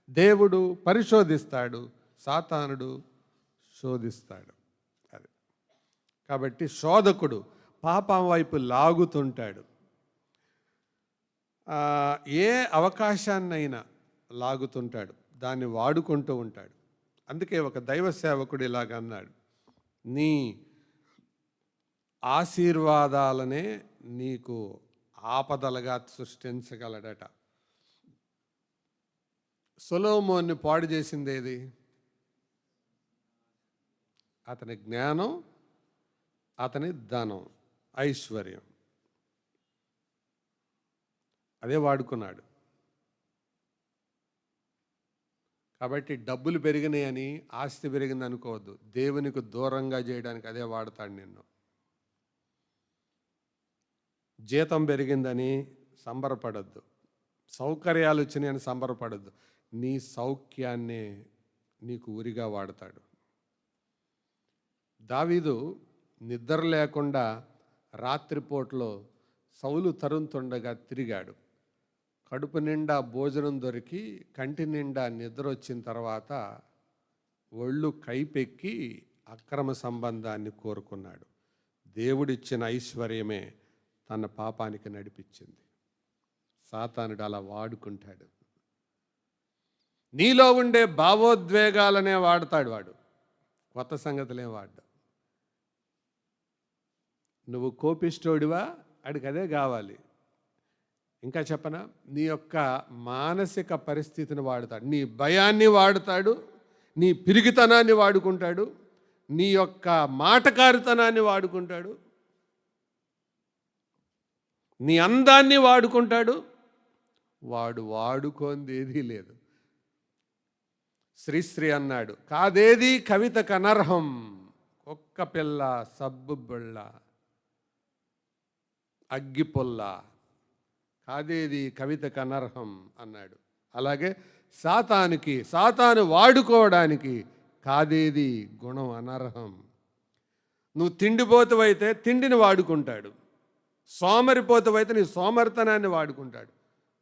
దేవుడు పరిశోధిస్తాడు, సాతానుడు శోధిస్తాడు. అది కాబట్టి శోధకుడు పాపం వైపు లాగుతుంటాడు. ఏ అవకాశాన్నైనా లాగుతుంటాడు, దాన్ని వాడుకుంటూ ఉంటాడు. అందుకే ఒక దైవ సేవకుడు ఇలాగ అన్నాడు, నీ ఆశీర్వాదాలనే నీకు ఆపదలుగా సృష్టించగలడట. సొలొమోన్ని పాడు చేసింది ఏది? అతని జ్ఞానం, అతని ధనం, ఐశ్వర్యం. అదే వాడుకున్నాడు. కాబట్టి డబ్బులు పెరిగినాయని, ఆస్తి పెరిగింది అనుకోవద్దు. దేవునికి దూరంగా చేయడానికి అదే వాడతాడు నిన్ను. జీతం పెరిగిందని సంబరపడద్దు, సౌకర్యాలు వచ్చినాయని సంబరపడద్దు. నీ సౌఖ్యాన్నే నీకు ఉరిగా వాడతాడు. దావీదు నిద్ర లేకుండా రాత్రిపూటలో సౌలు తరుముతుండగా తిరిగాడు. కడుపు నిండా భోజనం దొరికి కంటి నిండా నిద్ర వచ్చిన తర్వాత ఒళ్ళు కైపెక్కి అక్రమ సంబంధాన్ని కోరుకున్నాడు. దేవుడిచ్చిన ఐశ్వర్యమే తన పాపానికి నడిపించింది. సాతానుడు అలా వాడుకుంటాడు. నీలో ఉండే భావోద్వేగాలనే వాడతాడు వాడు, కొత్త సంగతులే వాడు. నువ్వు కోపిష్టోడివా, అడిగి అదే కావాలి. ఇంకా చెప్పనా, నీ యొక్క మానసిక పరిస్థితిని వాడతాడు, నీ భయాన్ని వాడతాడు, నీ పిరిగితనాన్ని వాడుకుంటాడు, నీ యొక్క మాటకారితనాన్ని వాడుకుంటాడు, నీ అందాన్ని వాడుకుంటాడు. వాడు వాడుకోంది ఏదీ లేదు. శ్రీశ్రీ అన్నాడు, కాదేది కవితకు అనర్హం, ఒక్క పిల్ల, సబ్బు బిళ్ళ, అగ్గిపుల్ల, కాదేది కవితకు అనర్హం అన్నాడు. అలాగే సాతాను వాడుకోవడానికి కాదేది గుణం అనర్హం. నువ్వు తిండిపోతువైతే తిండిని వాడుకుంటాడు, సోమరిపోతువైతే నీ సోమరితనాన్ని వాడుకుంటాడు,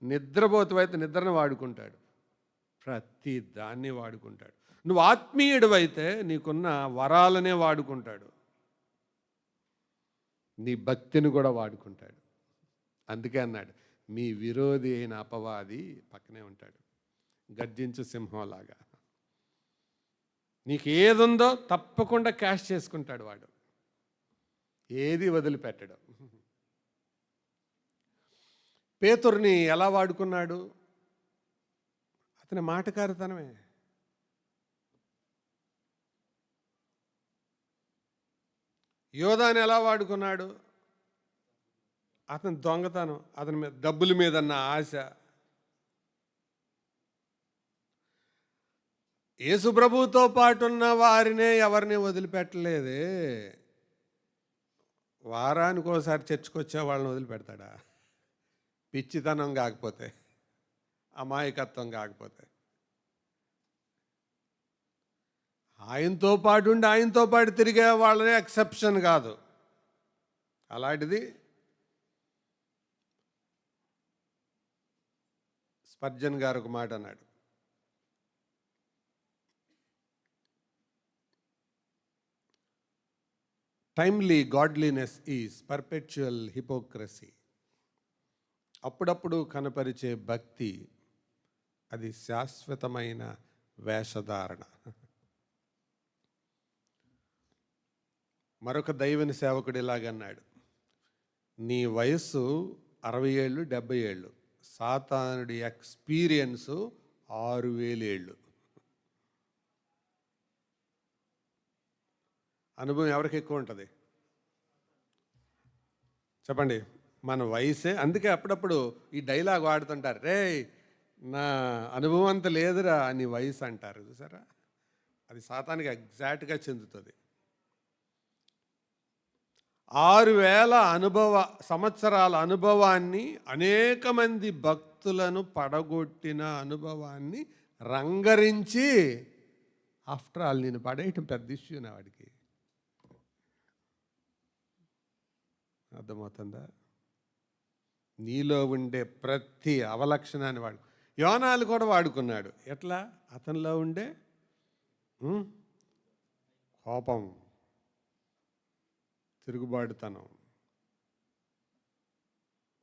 నిద్రపోతువైతే నిద్రను వాడుకుంటాడు, ప్రతి దాన్ని వాడుకుంటాడు. నువ్వు ఆత్మీయుడివైతే నీకున్న వరాలనే వాడుకుంటాడు, నీ భక్తిని కూడా వాడుకుంటాడు. అందుకే అన్నాడు, మీ విరోధి అయిన అపవాది పక్కనే ఉంటాడు, గర్జించు సింహంలాగా. నీకు ఏదుందో తప్పకుండా క్యాష్ చేసుకుంటాడు వాడు, ఏది వదిలిపెట్టడు. పేతురుని ఎలా వాడుకున్నాడు? అతని మాటకారితనమే. యోధాని ఎలా వాడుకున్నాడు? అతని దొంగతనం, అతని మీద డబ్బుల మీద ఉన్న ఆశ. యేసు ప్రభువుతో పాటు ఉన్న వారినే ఎవరిని వదిలిపెట్టలేదే. వారానికి ఒకసారి చర్చకొచ్చే వాళ్ళని వదిలిపెడతాడా? పిచ్చితనం కాకపోతే, అమాయకత్వం కాకపోతే. ఆయనతో పాటు ఉండి ఆయనతో పాటు తిరిగే వాళ్ళనే ఎక్సెప్షన్ కాదు. అలాంటిది స్పర్జన్ గారు ఒక మాట అన్నాడు, timely godliness is perpetual hypocrisy. అప్పుడప్పుడు కనపరిచే భక్తి అది శాశ్వతమైన వేషధారణ. మరొక దైవని సేవకుడు ఇలాగన్నాడు, నీ వయస్సు 60 ఏళ్ళు 70 ఏళ్ళు, సాతానుడి ఎక్స్పీరియన్సు 6000 ఏళ్ళు. అనుభవం ఎవరికి ఎక్కువ ఉంటుంది చెప్పండి? మన వయసే. అందుకే అప్పుడప్పుడు ఈ డైలాగ్ వాడుతుంటారు, రే నా అనుభవం అంత లేదురా నీ వయసు అంటారు. చూసారా, అది సాతానికి ఎగ్జాక్ట్గా చెందుతుంది. 6000 సంవత్సరాల అనుభవాన్ని, అనేక మంది భక్తులను పడగొట్టిన అనుభవాన్ని రంగరించి, ఆఫ్టర్ ఆల్ నేను పడేయటం పెద్ద ఇష్యూ నా వాడికి. అర్థమవుతుందా? నీలో ఉండే ప్రతి అవలక్షణాన్ని వాడు. యోనాలు కూడా వాడుకున్నాడు. ఎట్లా? అతనిలో ఉండే కోపం, తిరుగుబాటుతనం,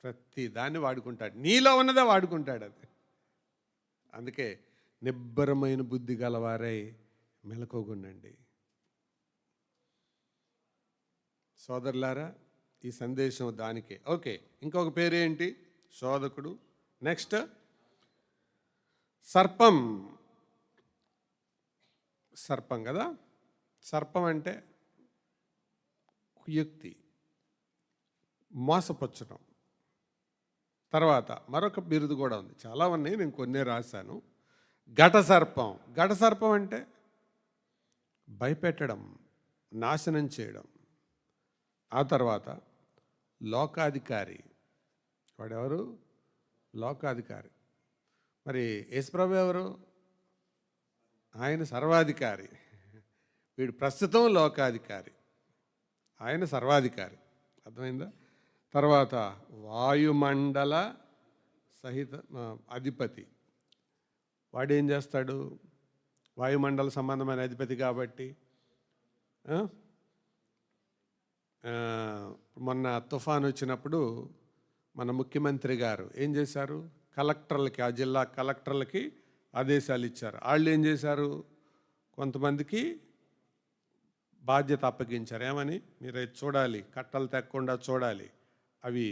ప్రతి దాన్ని వాడుకుంటాడు. నీలో ఉన్నదే వాడుకుంటాడు అది. అందుకే నిబ్బరమైన బుద్ధి గలవారై మెలకువగుండండి. సోదరులారా, ఈ సందేశం దానికే. ఓకే, ఇంకొక పేరేంటి? శోధకుడు. నెక్స్ట్ సర్పం సర్పం కదా. సర్పం అంటే కుయుక్తి, మోసపుచ్చడం. తర్వాత మరొక బిరుదు కూడా ఉంది, చాలా ఉన్నాయి, నేను కొన్నే రాశాను. ఘట సర్పం. ఘట సర్పం అంటే భయపెట్టడం, నాశనం చేయడం. ఆ తర్వాత లోకాధికారి. వాడెవరు? లోకాధికారి. మరి యేసుప్రభు ఎవరు? ఆయన సర్వాధికారి. వీడు ప్రస్తుతం లోకాధికారి, ఆయన సర్వాధికారి. అర్థమైందా? తర్వాత వాయుమండల సహిత అధిపతి. వాడేం చేస్తాడు? వాయుమండల సంబంధమైన అధిపతి కాబట్టి మొన్న తుఫాన్ వచ్చినప్పుడు మన ముఖ్యమంత్రి గారు ఏం చేశారు? కలెక్టర్లకి, ఆ జిల్లా కలెక్టర్లకి ఆదేశాలు ఇచ్చారు. వాళ్ళు ఏం చేశారు? కొంతమందికి బాధ్యత అప్పగించారు. ఏమని? మీరు చూడాలి, కట్టలు తెక్కకుండా చూడాలి, అవి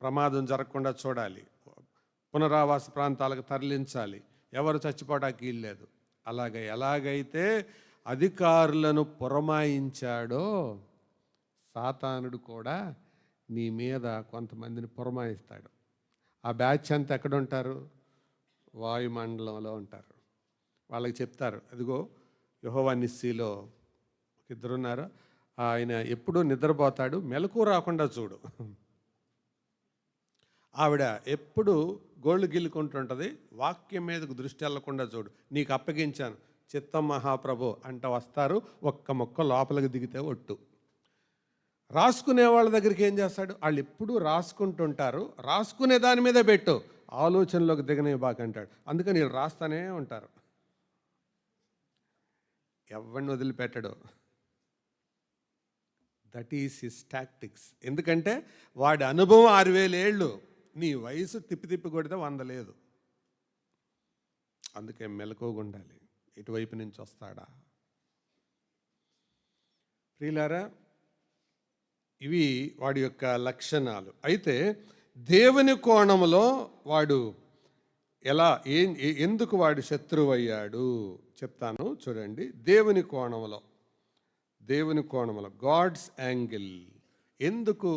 ప్రమాదం జరగకుండా చూడాలి, పునరావాస ప్రాంతాలకు తరలించాలి, ఎవరు చచ్చిపోవడానికి వీల్లేదు. ఎలాగైతే అధికారులను పురమాయించాడో సాతానుడు కూడా నీ మీద కొంతమందిని పురమాయిస్తాడు. ఆ బ్యాచ్ అంతా ఎక్కడ ఉంటారు? వాయుమండలంలో ఉంటారు. వాళ్ళకి చెప్తారు, అదిగో యెహోవా నిస్సీలో ఇద్దరున్నారు, ఆయన ఎప్పుడూ నిద్రపోతాడు, మెలకు రాకుండా చూడు. ఆవిడ ఎప్పుడు గోళ్ళు గిల్లుకుంటుంటుంది, వాక్యం మీదకు దృష్టి వెళ్ళకుండా చూడు, నీకు అప్పగించాను చిత్తం మహాప్రభు అంట వస్తారు. ఒక్క మొక్క లోపలికి దిగితే ఒట్టు. రాసుకునే వాళ్ళ దగ్గరికి ఏం చేస్తాడు? వాళ్ళు ఎప్పుడూ రాసుకుంటుంటారు, రాసుకునే దాని మీద పెట్టు, ఆలోచనలోకి దిగనే బాకంటాడు. అందుకని వీళ్ళు రాస్తానే ఉంటారు, ఎవరిని వదిలిపెట్టడు. That is his tactics. ఎందుకంటే వాడి అనుభవం 6000 ఏళ్ళు, నీ వయసు తిప్పి కొడితే 100 లేదు. అందుకే మెలకువగా ఉండాలి, ఇటువైపు నుంచి వస్తాడా. ప్రియులారా, ఇవి వాడి యొక్క లక్షణాలు. అయితే దేవుని కోణంలో వాడు ఎలా ఎందుకు వాడు శత్రువు అయ్యాడు చెప్తాను చూడండి. దేవుని కోణంలో గాడ్స్ యాంగిల్ ఎందుకు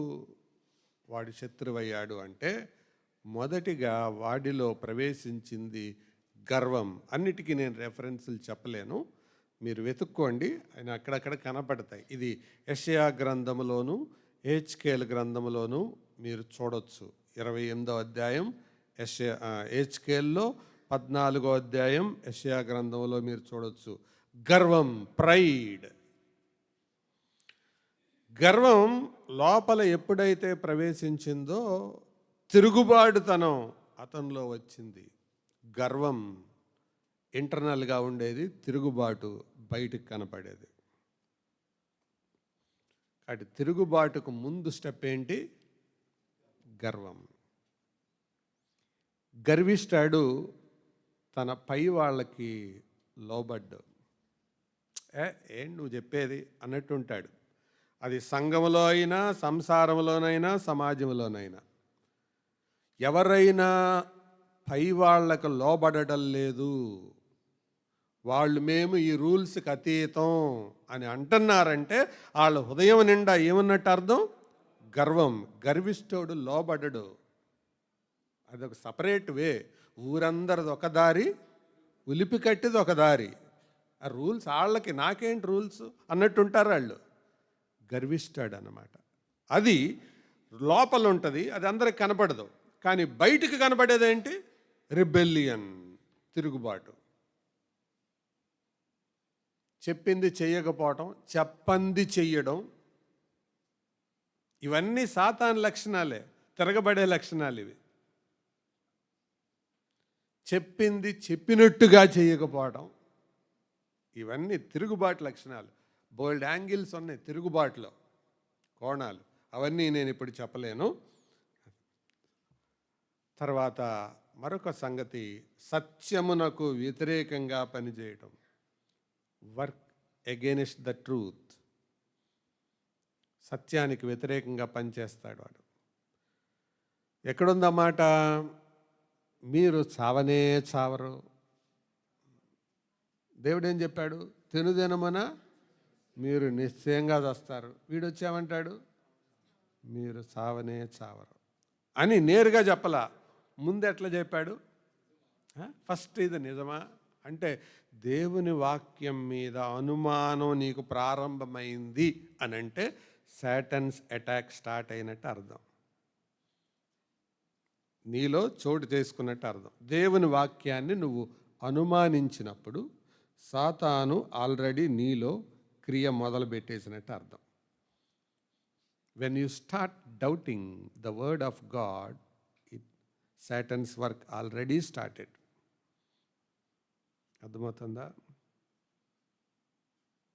వాడు శత్రువయ్యాడు అంటే, మొదటిగా వాడిలో ప్రవేశించింది గర్వం. అన్నిటికీ నేను రెఫరెన్సులు చెప్పలేను, మీరు వెతుక్కోండి, ఆయన అక్కడక్కడ కనపడతాయి. ఇది యెషయా గ్రంథములోను హెచ్కేల్ గ్రంథములోను మీరు చూడొచ్చు. 28వ అధ్యాయం హెచ్కేల్లో, 14వ అధ్యాయం యెషయా గ్రంథంలో మీరు చూడొచ్చు. గర్వం, ప్రైడ్. గర్వం లోపల ఎప్పుడైతే ప్రవేశించిందో తిరుగుబాటుతనం అతనిలో వచ్చింది. గర్వం ఇంటర్నల్గా ఉండేది, తిరుగుబాటు బయటకు కనపడేది. కాబట్టి తిరుగుబాటుకు ముందు స్టెప్ ఏంటి? గర్వం. గర్విష్ఠుడు తన పై వాళ్ళకి లోబడ్డు. ఏం నువ్వు చెప్పేది అన్నట్టు ఉంటాడు. అది సంఘంలో అయినా, సంసారంలోనైనా, సమాజంలోనైనా. ఎవరైనా పై వాళ్ళకు లోబడటం లేదు, వాళ్ళు మేము ఈ రూల్స్కి అతీతం అని అంటున్నారంటే వాళ్ళ హృదయం నిండా ఏమన్నట్టు అర్థం? గర్వం. గర్విష్ఠుడు లోబడడు. అదొక సపరేట్ వే. ఊరందరిది ఒక దారి, ఉలిపి కట్టిది ఒక దారి. ఆ రూల్స్ వాళ్ళకి, నాకేంటి రూల్స్ అన్నట్టుంటారు వాళ్ళు. గర్విష్ఠుడు అన్నమాట. అది లోపల ఉంటుంది, అది అందరికి కనపడదు. కానీ బయటికి కనపడేదేంటి? రిబెల్లియన్, తిరుగుబాటు. చెప్పింది చెయ్యకపోవటం, చెప్పంది చెయ్యడం, ఇవన్నీ సాతాను లక్షణాలే, తిరగబడే లక్షణాలు ఇవి. చెప్పింది చెప్పినట్టుగా చేయకపోవడం, ఇవన్నీ తిరుగుబాటు లక్షణాలు. బోల్డ్ యాంగిల్స్ ఉన్నాయి తిరుగుబాటులో, కోణాలు. అవన్నీ నేను ఇప్పుడు చెప్పలేను. తర్వాత మరొక సంగతి, సత్యమునకు వ్యతిరేకంగా పనిచేయటం. Work against the truth. సత్యానికి వ్యతిరేకంగా పనిచేస్తాడు వాడు. ఎక్కడుందన్నమాట? మీరు చావనే చావరు. దేవుడు ఏం చెప్పాడు? తినుదినమున మీరు నిశ్చయంగా చస్తారు. వీడు వచ్చామంటాడు మీరు చావనే చావరు అని నేరుగా చెప్పలా. ముందు ఎట్లా చెప్పాడు? ఫస్ట్ ఇది నిజమా అంటే దేవుని వాక్యం మీద అనుమానం నీకు ప్రారంభమైంది అని అంటే సాటన్స్ అటాక్ స్టార్ట్ అయినట్టు అర్థం, నీలో చోటు చేసుకున్నట్టు అర్థం. దేవుని వాక్యాన్ని నువ్వు అనుమానించినప్పుడు సాతాను ఆల్రెడీ నీలో క్రియ మొదలు పెట్టేసినట్టు అర్థం. When you start doubting the word of God, Saturn's work already started. అర్థమవుతుందా?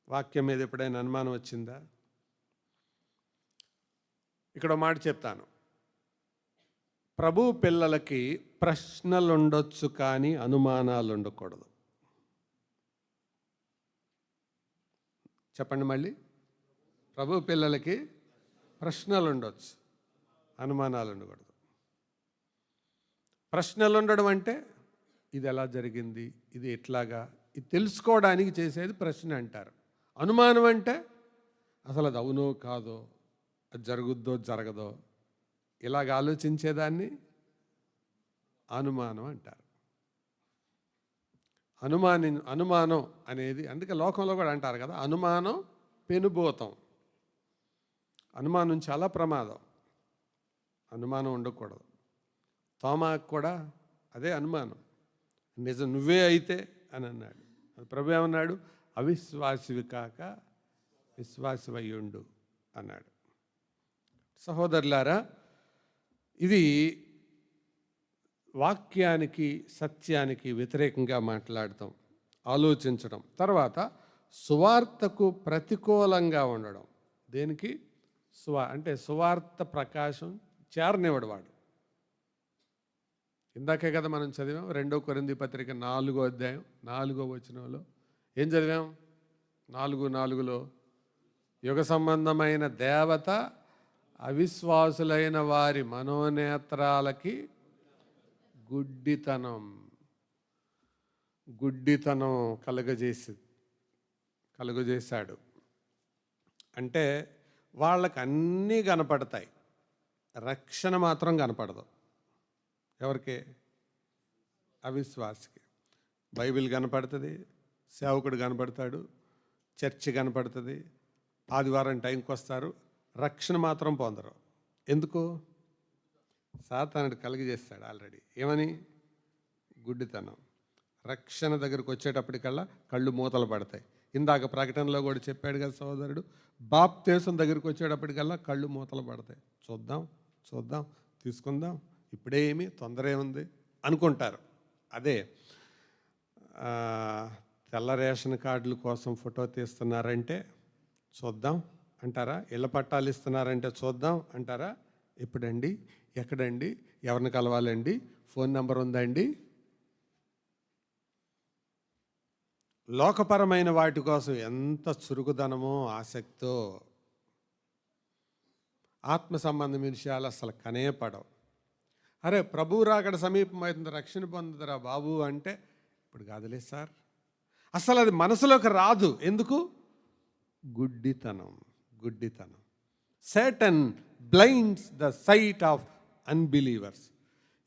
వాక్యం మీద ఎప్పుడైనా అనుమానం వచ్చిందా? ఇక్కడ మాట చెప్తాను. ప్రభు పిల్లలకి ప్రశ్నలు ఉండొచ్చు కానీ అనుమానాలు ఉండకూడదు. చెప్పండి మళ్ళీ. ప్రభు పిల్లలకి ప్రశ్నలు ఉండొచ్చు, అనుమానాలు ఉండకూడదు. ప్రశ్నలు ఉండడం అంటే ఇది ఎలా జరిగింది, ఇది ఎట్లాగా, ఇది తెలుసుకోవడానికి చేసేది ప్రశ్న అంటారు. అనుమానం అంటే అసలు అది అవునో కాదో, అది జరుగుద్దో జరగదో, ఇలాగ ఆలోచించేదాన్ని అనుమానం అంటారు. అనుమానం అనేది అందుకే లోకంలో కూడా అంటారు కదా, అనుమానం పెనుభూతం. అనుమానం చాలా ప్రమాదం. అనుమానం ఉండకూడదు. తోమాకు కూడా అదే అనుమానం. నిజం నువ్వే అయితే అని అన్నాడు. ప్రభు ఏమన్నాడు? అవిశ్వాసివి కాక విశ్వాసమయ్యుండు అన్నాడు. సహోదరులారా, ఇది వాక్యానికి సత్యానికి వ్యతిరేకంగా మాట్లాడటం, ఆలోచించడం. తర్వాత సువార్తకు ప్రతికూలంగా ఉండడం. దేనికి? అంటే సువార్త ప్రకాశం చేరనివ్వడు వాడు. ఇందాకే కదా మనం చదివాం 2 కొరింథీ పత్రిక 4వ అధ్యాయం 4వ వచనంలో ఏం చదివాం? 4:4లో యుగ సంబంధమైన దేవత అవిశ్వాసులైన వారి మనోనేత్రాలకి గుడ్డితనం కలుగజేశాడు. అంటే వాళ్ళకి అన్నీ కనపడతాయి, రక్షణ మాత్రం కనపడదు. ఎవరికి? అవిశ్వాసికి. బైబిల్ కనపడుతుంది, సేవకుడు కనపడతాడు, చర్చి కనపడుతుంది, ఆదివారం టైంకి వస్తారు, రక్షణ మాత్రం పొందరు. ఎందుకు? సాతానుడు కలిగజేస్తాడు ఆల్రెడీ. ఏమని? గుడ్డితనం. రక్షణ దగ్గరకు వచ్చేటప్పటికల్లా కళ్ళు మూతలు పడతాయి. ఇందాక ప్రకటనలో కూడా చెప్పాడు కదా సహోదరుడు, బాప్తీసం దగ్గరికి వచ్చేటప్పటికల్లా కళ్ళు మూతలు పడతాయి. చూద్దాం తీసుకుందాం, ఇప్పుడే ఏమి తొందర ఏముంది అనుకుంటారు. అదే తెల్ల రేషన్ కార్డుల కోసం ఫోటో తీస్తున్నారంటే చూద్దాం అంటారా? ఇళ్ళ పట్టాలు ఇస్తున్నారంటే చూద్దాం అంటారా? ఎప్పుడండి, ఎక్కడండి, ఎవరిని కలవాలండి, ఫోన్ నెంబర్ ఉందండి? లోకపరమైన వాటి కోసం ఎంత చురుకుదనమో ఆసక్తో, ఆత్మ సంబంధమైన విషయాలు అసలు కనేపడవు. అరే ప్రభువు రాకడ సమీపమవుతుంది, రక్షణ పొందుతురా బాబు అంటే ఇప్పుడు కాదులే సార్, అసలు అది మనసులోకి రాదు. ఎందుకు? గుడ్డితనం. Satan blinds the sight of unbelievers.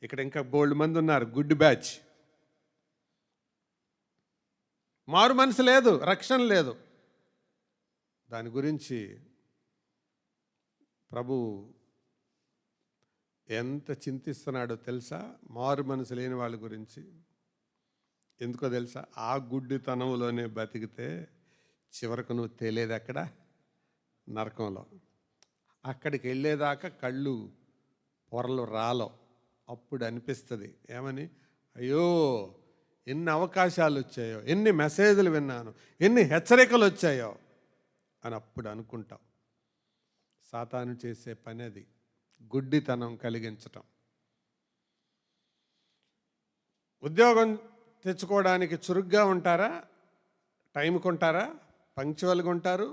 ఇక్కడ ఇంకా బోల్డ్ మంది ఉన్నారు, గుడ్ బ్యాచ్. మారు మనసు లేదు, రక్షణ లేదు. దాని గురించి ప్రభు ఎంత చింతిస్తున్నాడో తెలుసా? మారు మనసు లేని వాళ్ళ గురించి. ఎందుకో తెలుసా? ఆ గుడ్డితనంలోనే బతికితే చివరకు నువ్వు తేలేది ఎక్కడ? నరకంలో. అక్కడికి వెళ్ళేదాకా కళ్ళు పొరలు రాలో. అప్పుడు అనిపిస్తుంది ఏమని? అయ్యో ఎన్ని అవకాశాలు వచ్చాయో, ఎన్ని మెసేజ్లు విన్నాను, ఎన్ని హెచ్చరికలు వచ్చాయో అని అప్పుడు అనుకుంటాం. సాతాను చేసే పని అది, గుడ్డితనం కలిగించటం. ఉద్యోగం తెచ్చుకోవడానికి చురుగ్గా ఉంటారా? టైంకి ఉంటారా? పంక్చువల్గా ఉంటారు,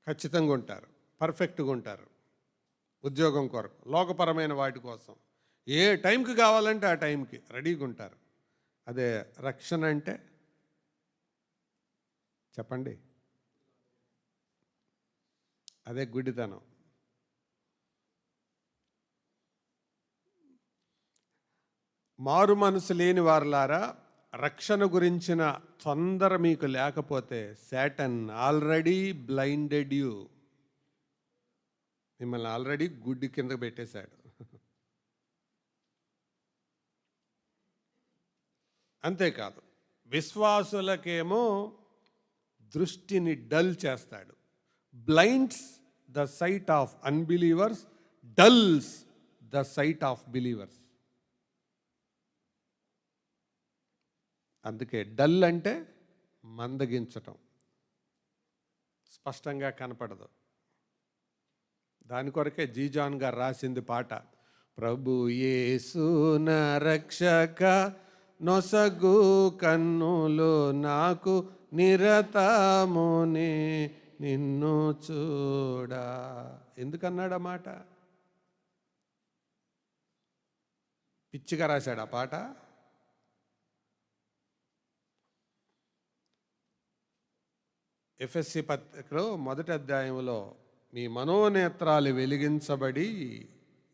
ఖచ్చితంగా ఉంటారు, పర్ఫెక్ట్గా ఉంటారు. ఉద్యోగం కొరకు, లోకపరమైన వాటి కోసం ఏ టైంకి కావాలంటే ఆ టైంకి రెడీగా ఉంటారు. అదే రక్షణ అంటే చెప్పండి, అదే గుడ్డితనం. మారు మనసు లేని వారులారా, రక్షణ గురించిన తొందర మీకు లేకపోతే శాటన్ ఆల్రెడీ బ్లైండెడ్ యూ, మిమ్మల్ని ఆల్రెడీ గుడ్డి కింద పెట్టేశాడు. అంతేకాదు, విశ్వాసులకేమో దృష్టిని డల్ చేస్తాడు. Blinds the sight of unbelievers, dulls the sight of believers. అందుకే డల్ అంటే మందగించటం, స్పష్టంగా కనపడదు. దాని కొరకే జీజాన్ గారు రాసింది పాట, ప్రభు యేసు నా రక్షక నొసగు కన్నులు నాకు నిరతమునే నిన్ను చూడా. ఎందుకన్నాడు ఆ మాట? పిచ్చిగా రాశాడు ఆ పాట. ఎఫెస్సి పత్రికలో 1వ అధ్యాయంలో మీ మనోనేత్రాలు వెలిగించబడి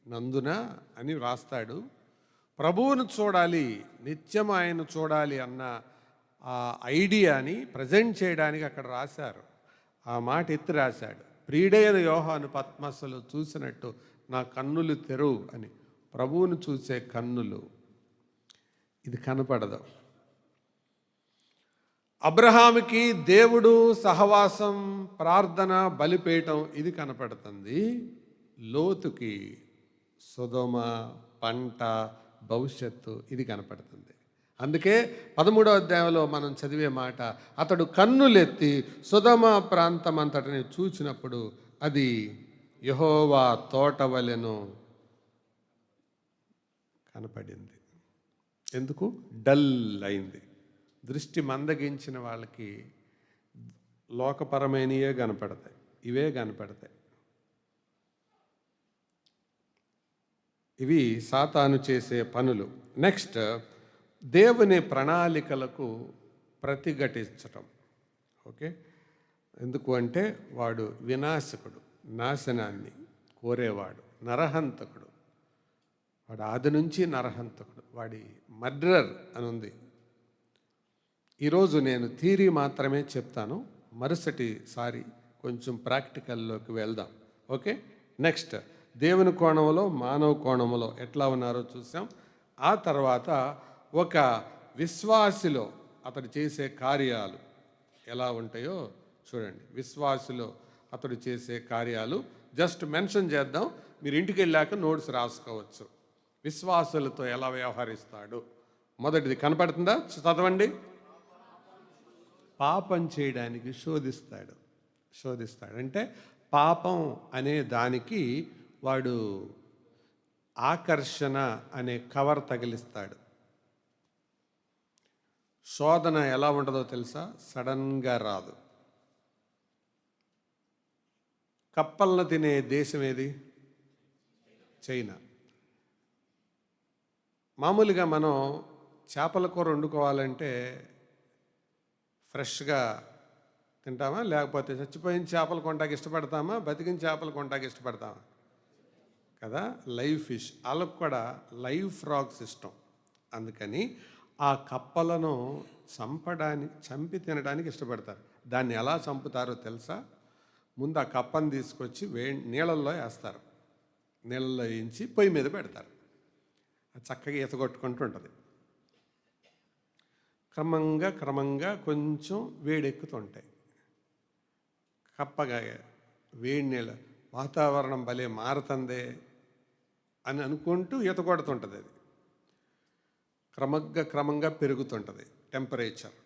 నందున అని రాస్తాడు. ప్రభువును చూడాలి, నిత్యం ఆయన చూడాలి అన్న ఆ ఐడియాని ప్రజెంట్ చేయడానికి అక్కడ రాశారు. ఆ మాట ఎత్తి రాశాడు, ప్రియుడైన యోహాను పద్మస్సులు చూసినట్టు నా కన్నులు తెరువు అని. ప్రభువును చూసే కన్నులు, ఇది కనపడదు. అబ్రహాముకి దేవుడు సహవాసం, ప్రార్థన, బలిపీఠం ఇది కనపడుతుంది. లోతుకి సొదొమ, పంట, భవిష్యత్తు ఇది కనపడుతుంది. అందుకే 13వ అధ్యాయంలో మనం చదివే మాట, అతడు కన్నులెత్తి సొదొమ ప్రాంతం అంతటిని చూచినప్పుడు అది యెహోవా తోట వలెను కనపడింది. ఎందుకు? డల్ అయింది. దృష్టి మందగించిన వాళ్ళకి లోకపరమైనయే కనపడతాయి, ఇవే కనపడతాయి. ఇవి సాతాను చేసే పనులు. నెక్స్ట్, దేవుని ప్రణాళికలకు ప్రతిఘటించటం. ఓకే, ఎందుకు అంటే వాడు వినాశకుడు, నాశనాన్ని కోరేవాడు, నరహంతకుడు. వాడు ఆది నుంచి నరహంతకుడు, వాడి మర్డరర్ అని ఉంది. ఈరోజు నేను థియరీ మాత్రమే చెప్తాను, మరుసటిసారి కొంచెం ప్రాక్టికల్లోకి వెళ్దాం. ఓకే, నెక్స్ట్, దేవుని కోణంలో మానవ కోణంలో ఎట్లా ఉన్నారో చూసాం. ఆ తర్వాత ఒక విశ్వాసిలో అతడు చేసే కార్యాలు ఎలా ఉంటాయో చూడండి. విశ్వాసిలో అతడు చేసే కార్యాలు జస్ట్ మెన్షన్ చేద్దాం, మీరు ఇంటికి వెళ్ళాక నోట్స్ రాసుకోవచ్చు. విశ్వాసులతో ఎలా వ్యవహరిస్తాడు? మొదటిది కనపడుతుందా? చదవండి. పాపం చేయడానికి శోధిస్తాడు అంటే పాపం అనే దానికి వాడు ఆకర్షణ అనే కవర్ తగిలిస్తాడు. శోధన ఎలా ఉంటుందో తెలుసా? సడన్గా రాదు. కప్పలను తినే దేశం ఏది? చైనా. మామూలుగా మనం చేపల కూర వండుకోవాలంటే ఫ్రెష్గా తింటామా, లేకపోతే చచ్చిపోయిన చేపలు కొంటాకి ఇష్టపడతామా, బతికిన చేపలు కొంటాకి ఇష్టపడతామా? కదా, లైవ్ ఫిష్. వాళ్ళకు కూడా లైవ్ ఫ్రాగ్స్ ఇష్టం. అందుకని ఆ కప్పలను చంపి తినడానికి ఇష్టపడతారు. దాన్ని ఎలా చంపుతారో తెలుసా? ముందు ఆ కప్పను తీసుకొచ్చి నీళ్ళల్లో వేస్తారు, నీళ్ళల్లో వేయించి పొయ్యి మీద పెడతారు. అది చక్కగా ఈత కొట్టుకుంటూ ఉంటుంది. క్రమంగా కొంచెం వేడెక్కుతుంటాయి. కప్పగా వేడి నీళ్ళ వాతావరణం భలే మారుతుందే అని అనుకుంటూ ఈత కొడుతుంటుంది. అది క్రమంగా పెరుగుతుంటుంది టెంపరేచర్.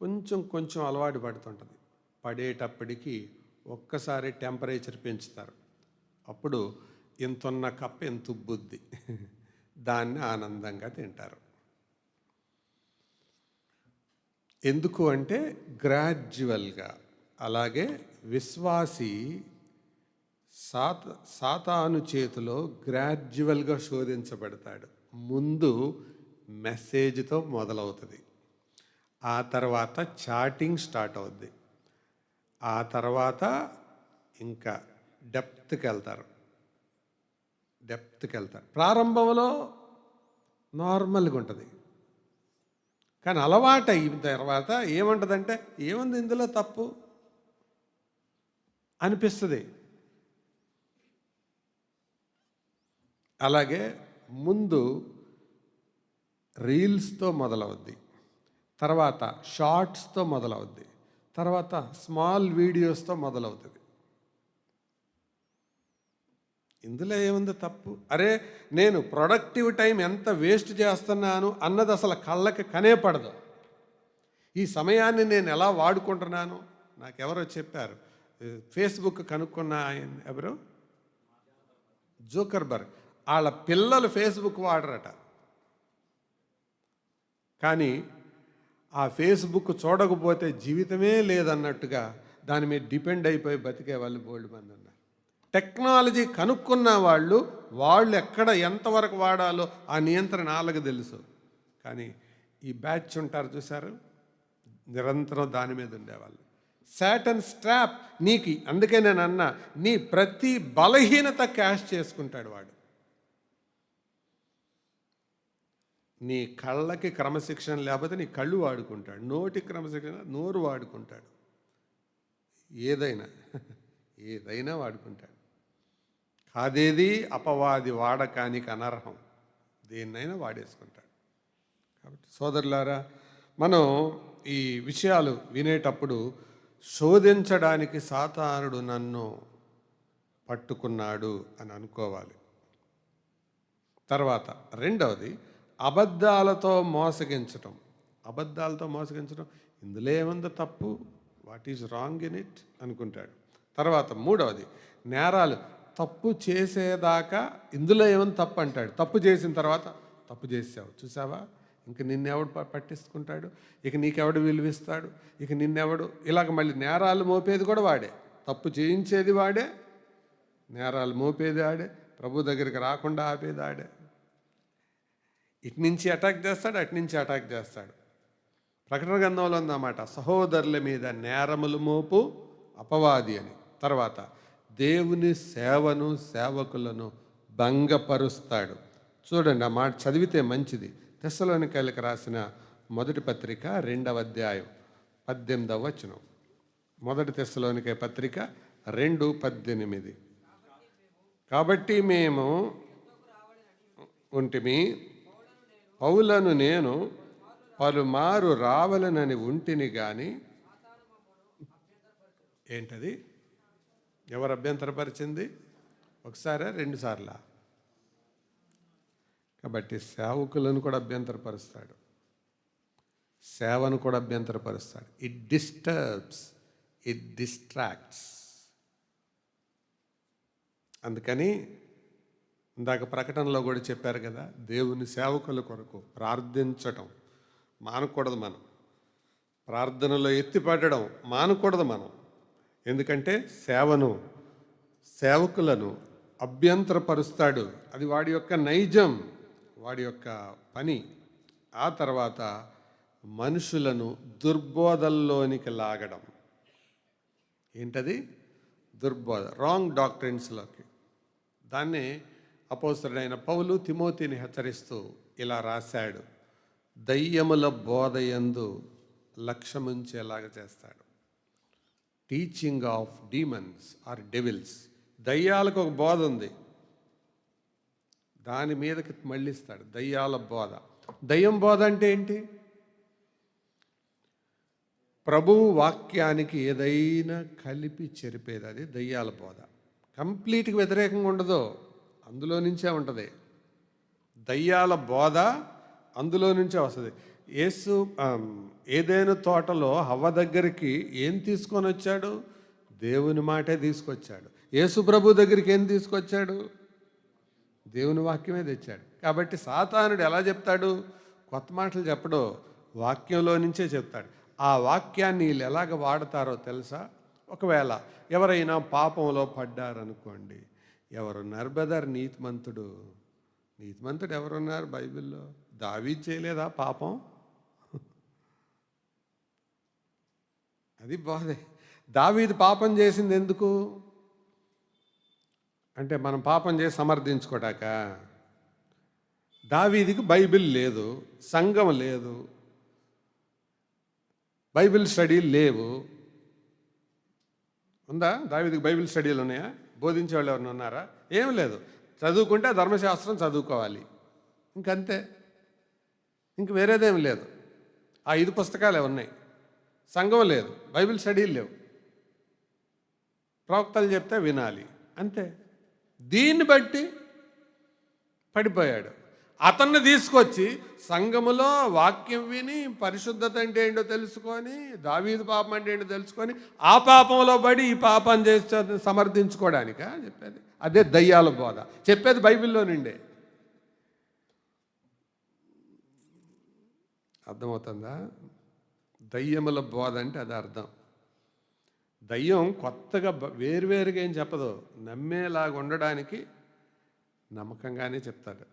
కొంచెం అలవాటు పడుతుంటుంది. పడేటప్పటికి ఒక్కసారి టెంపరేచర్ పెంచుతారు. అప్పుడు ఇంతున్న కప్ప ఎంత ఉబ్బుద్ది, దాన్ని ఆనందంగా తింటారు. ఎందుకు అంటే గ్రాడ్యువల్గా. అలాగే విశ్వాసి సాత సాతాను చేతిలో గ్రాడ్యువల్గా శోధించబడతాడు. ముందు మెసేజ్తో మొదలవుతుంది, ఆ తర్వాత చాటింగ్ స్టార్ట్ అవుద్ది, ఆ తర్వాత ఇంకా డెప్త్కి వెళ్తారు. ప్రారంభంలో నార్మల్గా ఉంటుంది, కానీ అలవాటు అయిన తర్వాత ఏముంటుందంటే ఏముంది ఇందులో తప్పు అనిపిస్తుంది. అలాగే ముందు రీల్స్తో మొదలవుద్ది, తర్వాత షార్ట్స్తో మొదలవుద్ది, తర్వాత స్మాల్ వీడియోస్తో మొదలవుతుంది. ఇందులో ఏముంది తప్పు? అరే, నేను ప్రొడక్టివ్ టైం ఎంత వేస్ట్ చేస్తున్నాను అన్నది అసలు కళ్ళకి కనేపడదు. ఈ సమయాన్ని నేను ఎలా వాడుకుంటున్నాను? నాకెవరో చెప్పారు, ఫేస్బుక్ కనుక్కున్న ఆయన ఎవరు, జోకర్బర్గ్. వాళ్ళ పిల్లలు ఫేస్బుక్ వాడరట, కానీ ఆ ఫేస్బుక్ చూడకపోతే జీవితమే లేదన్నట్టుగా దాని మీద డిపెండ్ అయిపోయి బతికే వాళ్ళు బోల్డ్ మంది ఉన్నారు. టెక్నాలజీ కనుక్కున్న వాళ్ళు ఎక్కడ ఎంతవరకు వాడాలో ఆ నియంత్రణ వాళ్ళకి తెలుసు. కానీ ఈ బ్యాచ్ ఉంటారు చూసారు, నిరంతరం దాని మీద ఉండేవాళ్ళు. సాటన్ స్ట్రాప్ నీకు, అందుకే నేను అన్నా, నీ ప్రతి బలహీనత క్యాష్ చేసుకుంటాడు వాడు. నీ కళ్ళకి క్రమశిక్షణ లేకపోతే నీ కళ్ళు వాడుకుంటాడు, నోటి క్రమశిక్షణ నోరు వాడుకుంటాడు, ఏదైనా వాడుకుంటాడు. కాదేది అపవాది వాడకానికి అనర్హం, దేన్నైనా వాడేసుకుంటాడు. కాబట్టి సోదరులారా, మనం ఈ విషయాలు వినేటప్పుడు శోధించడానికి సాతానుడు నన్ను పట్టుకున్నాడు అని అనుకోవాలి. తర్వాత రెండవది అబద్ధాలతో మోసగించటం. ఇందులో ఏముందో తప్పు, what is wrong in it అనుకుంటాడు. తర్వాత మూడవది నేరాలు. తప్పు చేసేదాకా ఇందులో ఏముంది తప్పు అంటాడు, తప్పు చేసిన తర్వాత తప్పు చేసావు చూసావా, ఇంక నిన్నెవడు పట్టించుకుంటాడు, ఇక నీకెవడు విలువిస్తాడు, ఇక నిన్నెవడు, ఇలాగ మళ్ళీ నేరాలు మోపేది కూడా వాడే, తప్పు చేయించేది వాడే, నేరాలు మోపేది ఆడే, ప్రభు దగ్గరికి రాకుండా ఆపేది ఆడే. ఇటు నుంచి అటాక్ చేస్తాడు, అటు నుంచి అటాక్ చేస్తాడు. ప్రకటన గ్రంథంలో ఉందన్నమాట, సహోదరుల మీద నేరములు మోపు అపవాది అని. తర్వాత దేవుని సేవను సేవకులను భంగపరుస్తాడు. చూడండి, ఆ మాట చదివితే మంచిది. తెస్సలోనికైలకు రాసిన మొదటి పత్రిక 2వ అధ్యాయం 18వ వచనం. మొదటి తెస్సలోనికై పత్రిక 2:18. కాబట్టి మేము ఉంటిమి, పౌలను నేను పలుమారు రావాలనని ఉంటిని కానీ. ఏంటది? ఎవరు అభ్యంతరపరిచింది? ఒకసారా, 2 సార్లా? కాబట్టి సేవకులను కూడా అభ్యంతరపరుస్తాడు, సేవను కూడా అభ్యంతరపరుస్తాడు. It disturbs, it distracts. అందుకని ఇందాక ప్రకటనలో కూడా చెప్పారు కదా, దేవుని సేవకుల కొరకు ప్రార్థించటం మానకూడదు మనం, ప్రార్థనలో ఎత్తిపడడం మానకూడదు మనం. ఎందుకంటే సేవకులను అభ్యంతరపరుస్తాడు, అది వాడి యొక్క నైజం, వాడి యొక్క పని. ఆ తర్వాత మనుషులను దుర్బోధల్లోనికి లాగడం. ఏంటది? దుర్బోధ, రాంగ్ డాక్ట్రిన్స్లోకి. దాన్నే అపోస్తలుడైన పౌలు తిమోతిని హెచ్చరిస్తూ ఇలా రాశాడు, దయ్యముల బోధయందు లక్ష్యముంచేలాగా చేస్తాడు. Teaching of demons or devils. దయ్యాలకు ఒక బోధ ఉంది, దాని మీదకి మళ్ళిస్తాడు. దయ్యాల బోధ. దయ్యం బోధ అంటే ఏంటి? ప్రభువు వాక్యానికి ఏదైనా కలిపి చెరిపేది, అది దయ్యాల బోధ. కంప్లీట్గా వ్యతిరేకంగా ఉండదు, అందులో నుంచే ఉంటుంది. దయ్యాల బోధ అందులో నుంచే వస్తుంది. యేసు ఏదైనా తోటలో హవ్వ దగ్గరికి ఏం తీసుకొని వచ్చాడు? దేవుని మాటే తీసుకొచ్చాడు. యేసు ప్రభు దగ్గరికి ఏం తీసుకొచ్చాడు? దేవుని వాక్యమే తెచ్చాడు. కాబట్టి సాతానుడు ఎలా చెప్తాడు? కొత్త మాటలు చెప్పడు, వాక్యంలో నుంచే చెప్తాడు. ఆ వాక్యాన్ని వీళ్ళు ఎలాగ వాడతారో తెలుసా? ఒకవేళ ఎవరైనా పాపంలో పడ్డారనుకోండి, ఎవరున్నారు బ్రదర్ నీతిమంతుడు? నీతిమంతుడు ఎవరున్నారు బైబిల్లో? దావీదు చేయలేదా పాపం? అది బాధే. దావీదు పాపం చేసింది ఎందుకు అంటే, మనం పాపం చేసి సమర్థించుకోటాక. దావీదుకి బైబిల్ లేదు, సంఘం లేదు, బైబిల్ స్టడీలు లేవు. ఉందా దావీదుకి బైబిల్ స్టడీలు ఉన్నాయా? బోధించే వాళ్ళు ఎవరైనా ఉన్నారా? ఏం లేదు. చదువుకుంటే ధర్మశాస్త్రం చదువుకోవాలి, ఇంకంతే. ఇంక వేరేదేం లేదు. ఆ 5 పుస్తకాలే ఉన్నాయి. సంఘం లేదు, బైబిల్ స్టడీలు లేవు, ప్రవక్తలు చెప్తే వినాలి, అంతే. దీన్ని బట్టి పడిపోయాడు. అతన్ని తీసుకొచ్చి సంఘములో వాక్యం విని పరిశుద్ధత అంటే ఏంటో తెలుసుకొని, దావీదు పాపం అంటే ఏంటో తెలుసుకొని, ఆ పాపంలో పడి ఈ పాపం చేసి సమర్థించుకోవడానికా చెప్పేది? అదే దయ్యాల బోధ. చెప్పేది బైబిల్లో నుండే. అర్థమవుతుందా? దయ్యముల బోధ అంటే అది అర్థం. దయ్యం కొత్తగా వేరువేరుగా ఏం చెప్పదు, నమ్మేలాగా ఉండడానికి నమ్మకంగానే చెప్తాడు.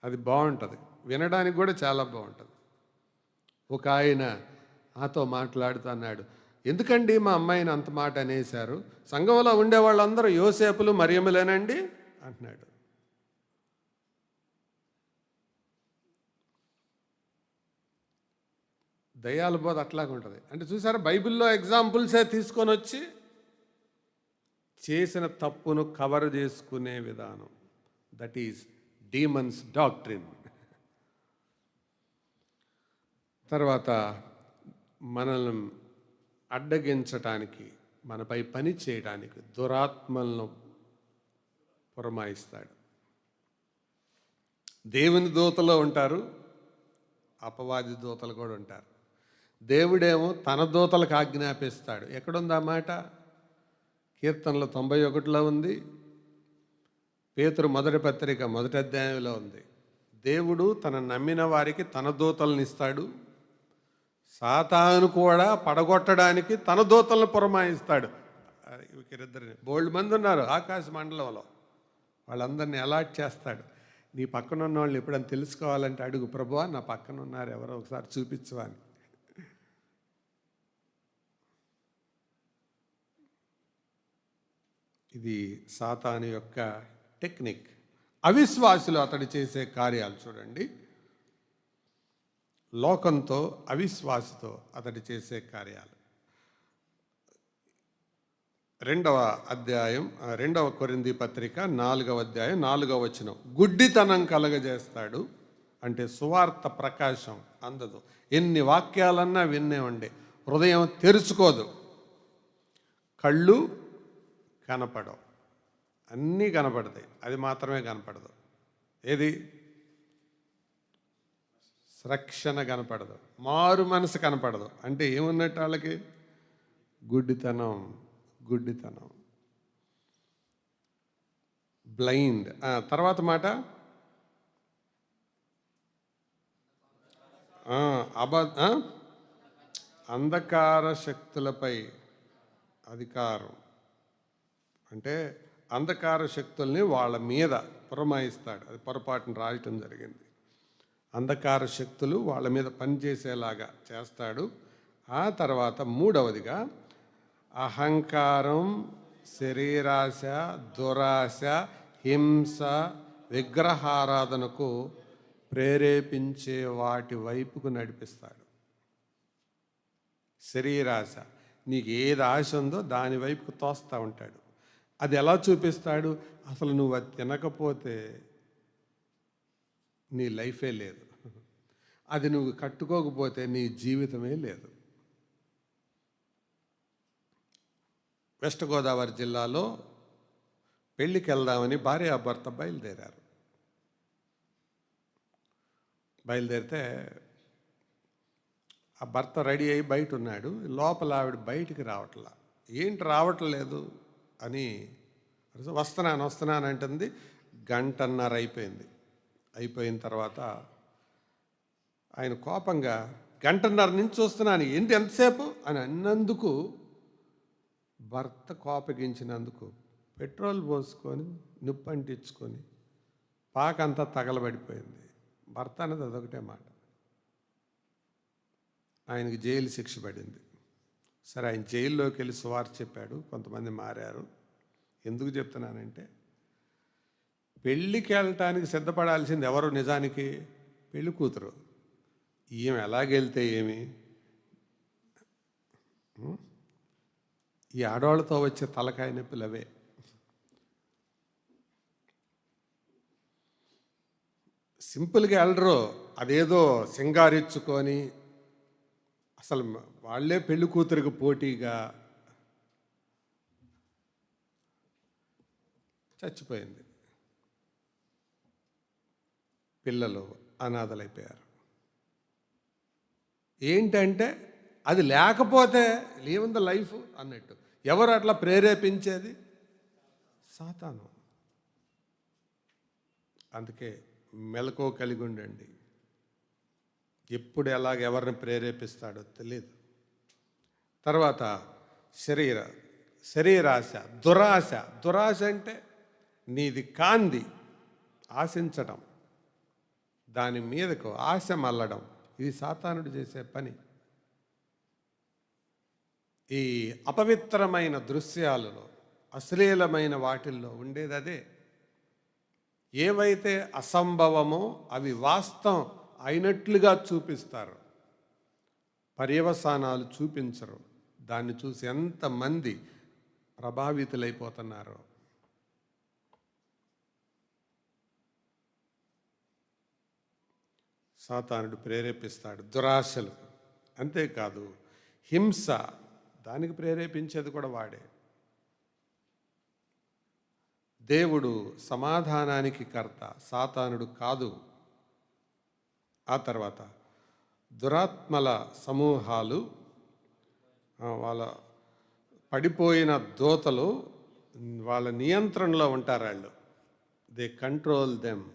అది బాగుంటుంది, వినడానికి కూడా చాలా బాగుంటుంది. ఒక ఆయన నాతో మాట్లాడుతున్నాడు, ఎందుకండి మా అమ్మాయిని అంత మాట అనేశారు? సంఘంలో ఉండే వాళ్ళందరూ యోసేపులు మరియములేనండి అంటున్నాడు. దయ్యాల బోధ అట్లాగే ఉంటుంది. అంటే చూసారా, బైబిల్లో ఎగ్జాంపుల్సే తీసుకొని వచ్చి చేసిన తప్పును కవర్ చేసుకునే విధానం. That is demons doctrine. తర్వాత మనల్ని అడ్డగించటానికి, మనపై పని చేయడానికి దురాత్మలను పురమాయిస్తాడు. దేవుని దూతలో ఉంటారు, అపవాది దూతలు కూడా ఉంటారు. దేవుడేమో తన దూతలకు ఆజ్ఞాపిస్తాడు. ఎక్కడుంది ఆ మాట? కీర్తనలో 91లో ఉంది, పేతురు మొదటి పత్రిక 1వ అధ్యాయంలో ఉంది. దేవుడు తన నమ్మిన వారికి తన దూతలను ఇస్తాడు. సాతాను కూడా పడగొట్టడానికి తన దూతలను పురమాయిస్తాడు. వీరిద్దరిని బోల్డ్ మంది ఉన్నారు ఆకాశ మండలంలో, వాళ్ళందరినీ అలాట్ చేస్తాడు. నీ పక్కన ఉన్న వాళ్ళు ఎప్పుడైనా తెలుసుకోవాలంటే అడుగు, ప్రభువా నా పక్కన ఉన్నారు ఎవరో ఒకసారి చూపించవా అని. ఇది సాతాను యొక్క టెక్నిక్. అవిశ్వాసులు అతడు చేసే కార్యాలు చూడండి. లోకంతో, అవిశ్వాసతో అతడు చేసే కార్యాలు. 2వ అధ్యాయం 2వ కొరింథీ పత్రిక 4వ అధ్యాయం 4వ వచనం. గుడ్డితనం కలగజేస్తాడు అంటే సువార్త ప్రకాశం అందదు. ఎన్ని వాక్యాలన్నా వినేవండి, హృదయం తెరుచుకోదు, కళ్ళు కనపడవు, అన్నీ కనపడతాయి, అది మాత్రమే కనపడదు. ఏది? రక్షణ కనపడదు, మారు మనసు కనపడదు. అంటే ఏమున్నట్టు వాళ్ళకి? గుడ్డితనం. గుడ్డితనం, బ్లైండ్. తర్వాత మాట అంధకార శక్తులపై అధికారం. అంటే అంధకార శక్తుల్ని వాళ్ళ మీద పురమాయిస్తాడు. అది పొరపాటును రాయటం జరిగింది. అంధకార శక్తులు వాళ్ళ మీద పనిచేసేలాగా చేస్తాడు. ఆ తర్వాత 3వదిగా అహంకారం, శరీరాశ, దురాశ, హింస, విగ్రహారాధనకు ప్రేరేపించే వాటి వైపుకు నడిపిస్తాడు. శరీరాశ, నీకు ఏది ఆశ ఉందో దాని వైపుకు తోస్తూ ఉంటాడు. అది ఎలా చూపిస్తాడు? అసలు నువ్వు అది తినకపోతే నీ లైఫే లేదు, అది నువ్వు కట్టుకోకపోతే నీ జీవితమే లేదు. వెస్ట్ గోదావరి జిల్లాలో పెళ్ళికి వెళ్దామని భార్యాభర్త బయలుదేరారు. బయలుదేరితే ఆ భర్త రెడీ అయ్యి బయట ఉన్నాడు. లోపల ఆవిడ బయటికి రావట్లా. ఏంటి రావట్లేదు అని వస్తున్నాను అంటుంది. 1.5 గంట అయిపోయింది. అయిపోయిన తర్వాత ఆయన కోపంగా 1.5 గంటల నుంచి చూస్తున్నాను, ఏంటి ఎంతసేపు అని అన్నందుకు భర్త కోపగించినందుకు పెట్రోల్ పోసుకొని నిప్పంటించుకొని పాకంతా తగలబడిపోయింది. భర్త అనేది అదొకటే మాట. ఆయనకి జైలు శిక్ష పడింది. సరే, ఆయన జైల్లోకి వెళ్ళి సువార్త చెప్పాడు, కొంతమంది మారారు. ఎందుకు చెప్తున్నానంటే, పెళ్ళికి వెళ్ళటానికి సిద్ధపడాల్సింది ఎవరు? నిజానికి పెళ్ళి కూతురు. ఈమె ఎలాగెళ్తే ఏమి? ఈ ఆడవాళ్ళతో వచ్చే తలకాయ నొప్పులు అవే. సింపుల్గా వెళ్ళరు, అదేదో సింగారించుకొని అసలు వాళ్ళే పెళ్లి కూతురికి పోటీగా చచ్చిపోయింది. పిల్లలు అనాథలైపోయారు. ఏంటంటే అది లేకపోతే ఏముంది లైఫ్ అన్నట్టు. ఎవరు అట్లా ప్రేరేపించేది? సాతాను. అందుకే మెలకువ కలిగి ఉండండి. ఎప్పుడు ఎలాగ ఎవరిని ప్రేరేపిస్తాడో తెలియదు. తర్వాత శరీరాశ, దురాశ. దురాశ అంటే నీది కాంది ఆశించడం, దాని మీదకు ఆశ మల్లడం. ఇది సాతానుడు చేసే పని. ఈ అపవిత్రమైన దృశ్యాలలో, అశ్లీలమైన వాటిల్లో ఉండేది అదే. ఏవైతే అసంభవమో అవి వాస్తవం అయినట్లుగా చూపిస్తారు, పర్యవసానాలు చూపించరు. దాన్ని చూసి ఎంతమంది ప్రభావితులైపోతున్నారో. సాతానుడు ప్రేరేపిస్తాడు దురాశలు. అంతేకాదు, హింస, దానికి ప్రేరేపించేది కూడా వాడే. దేవుడు సమాధానానికి కర్త, సాతానుడు కాదు. ఆ తర్వాత దురాత్మల సమూహాలు, వాళ్ళ పడిపోయిన దూతలు వాళ్ళ నియంత్రణలో ఉంటారు. వాళ్ళు దే కంట్రోల్ దెమ్.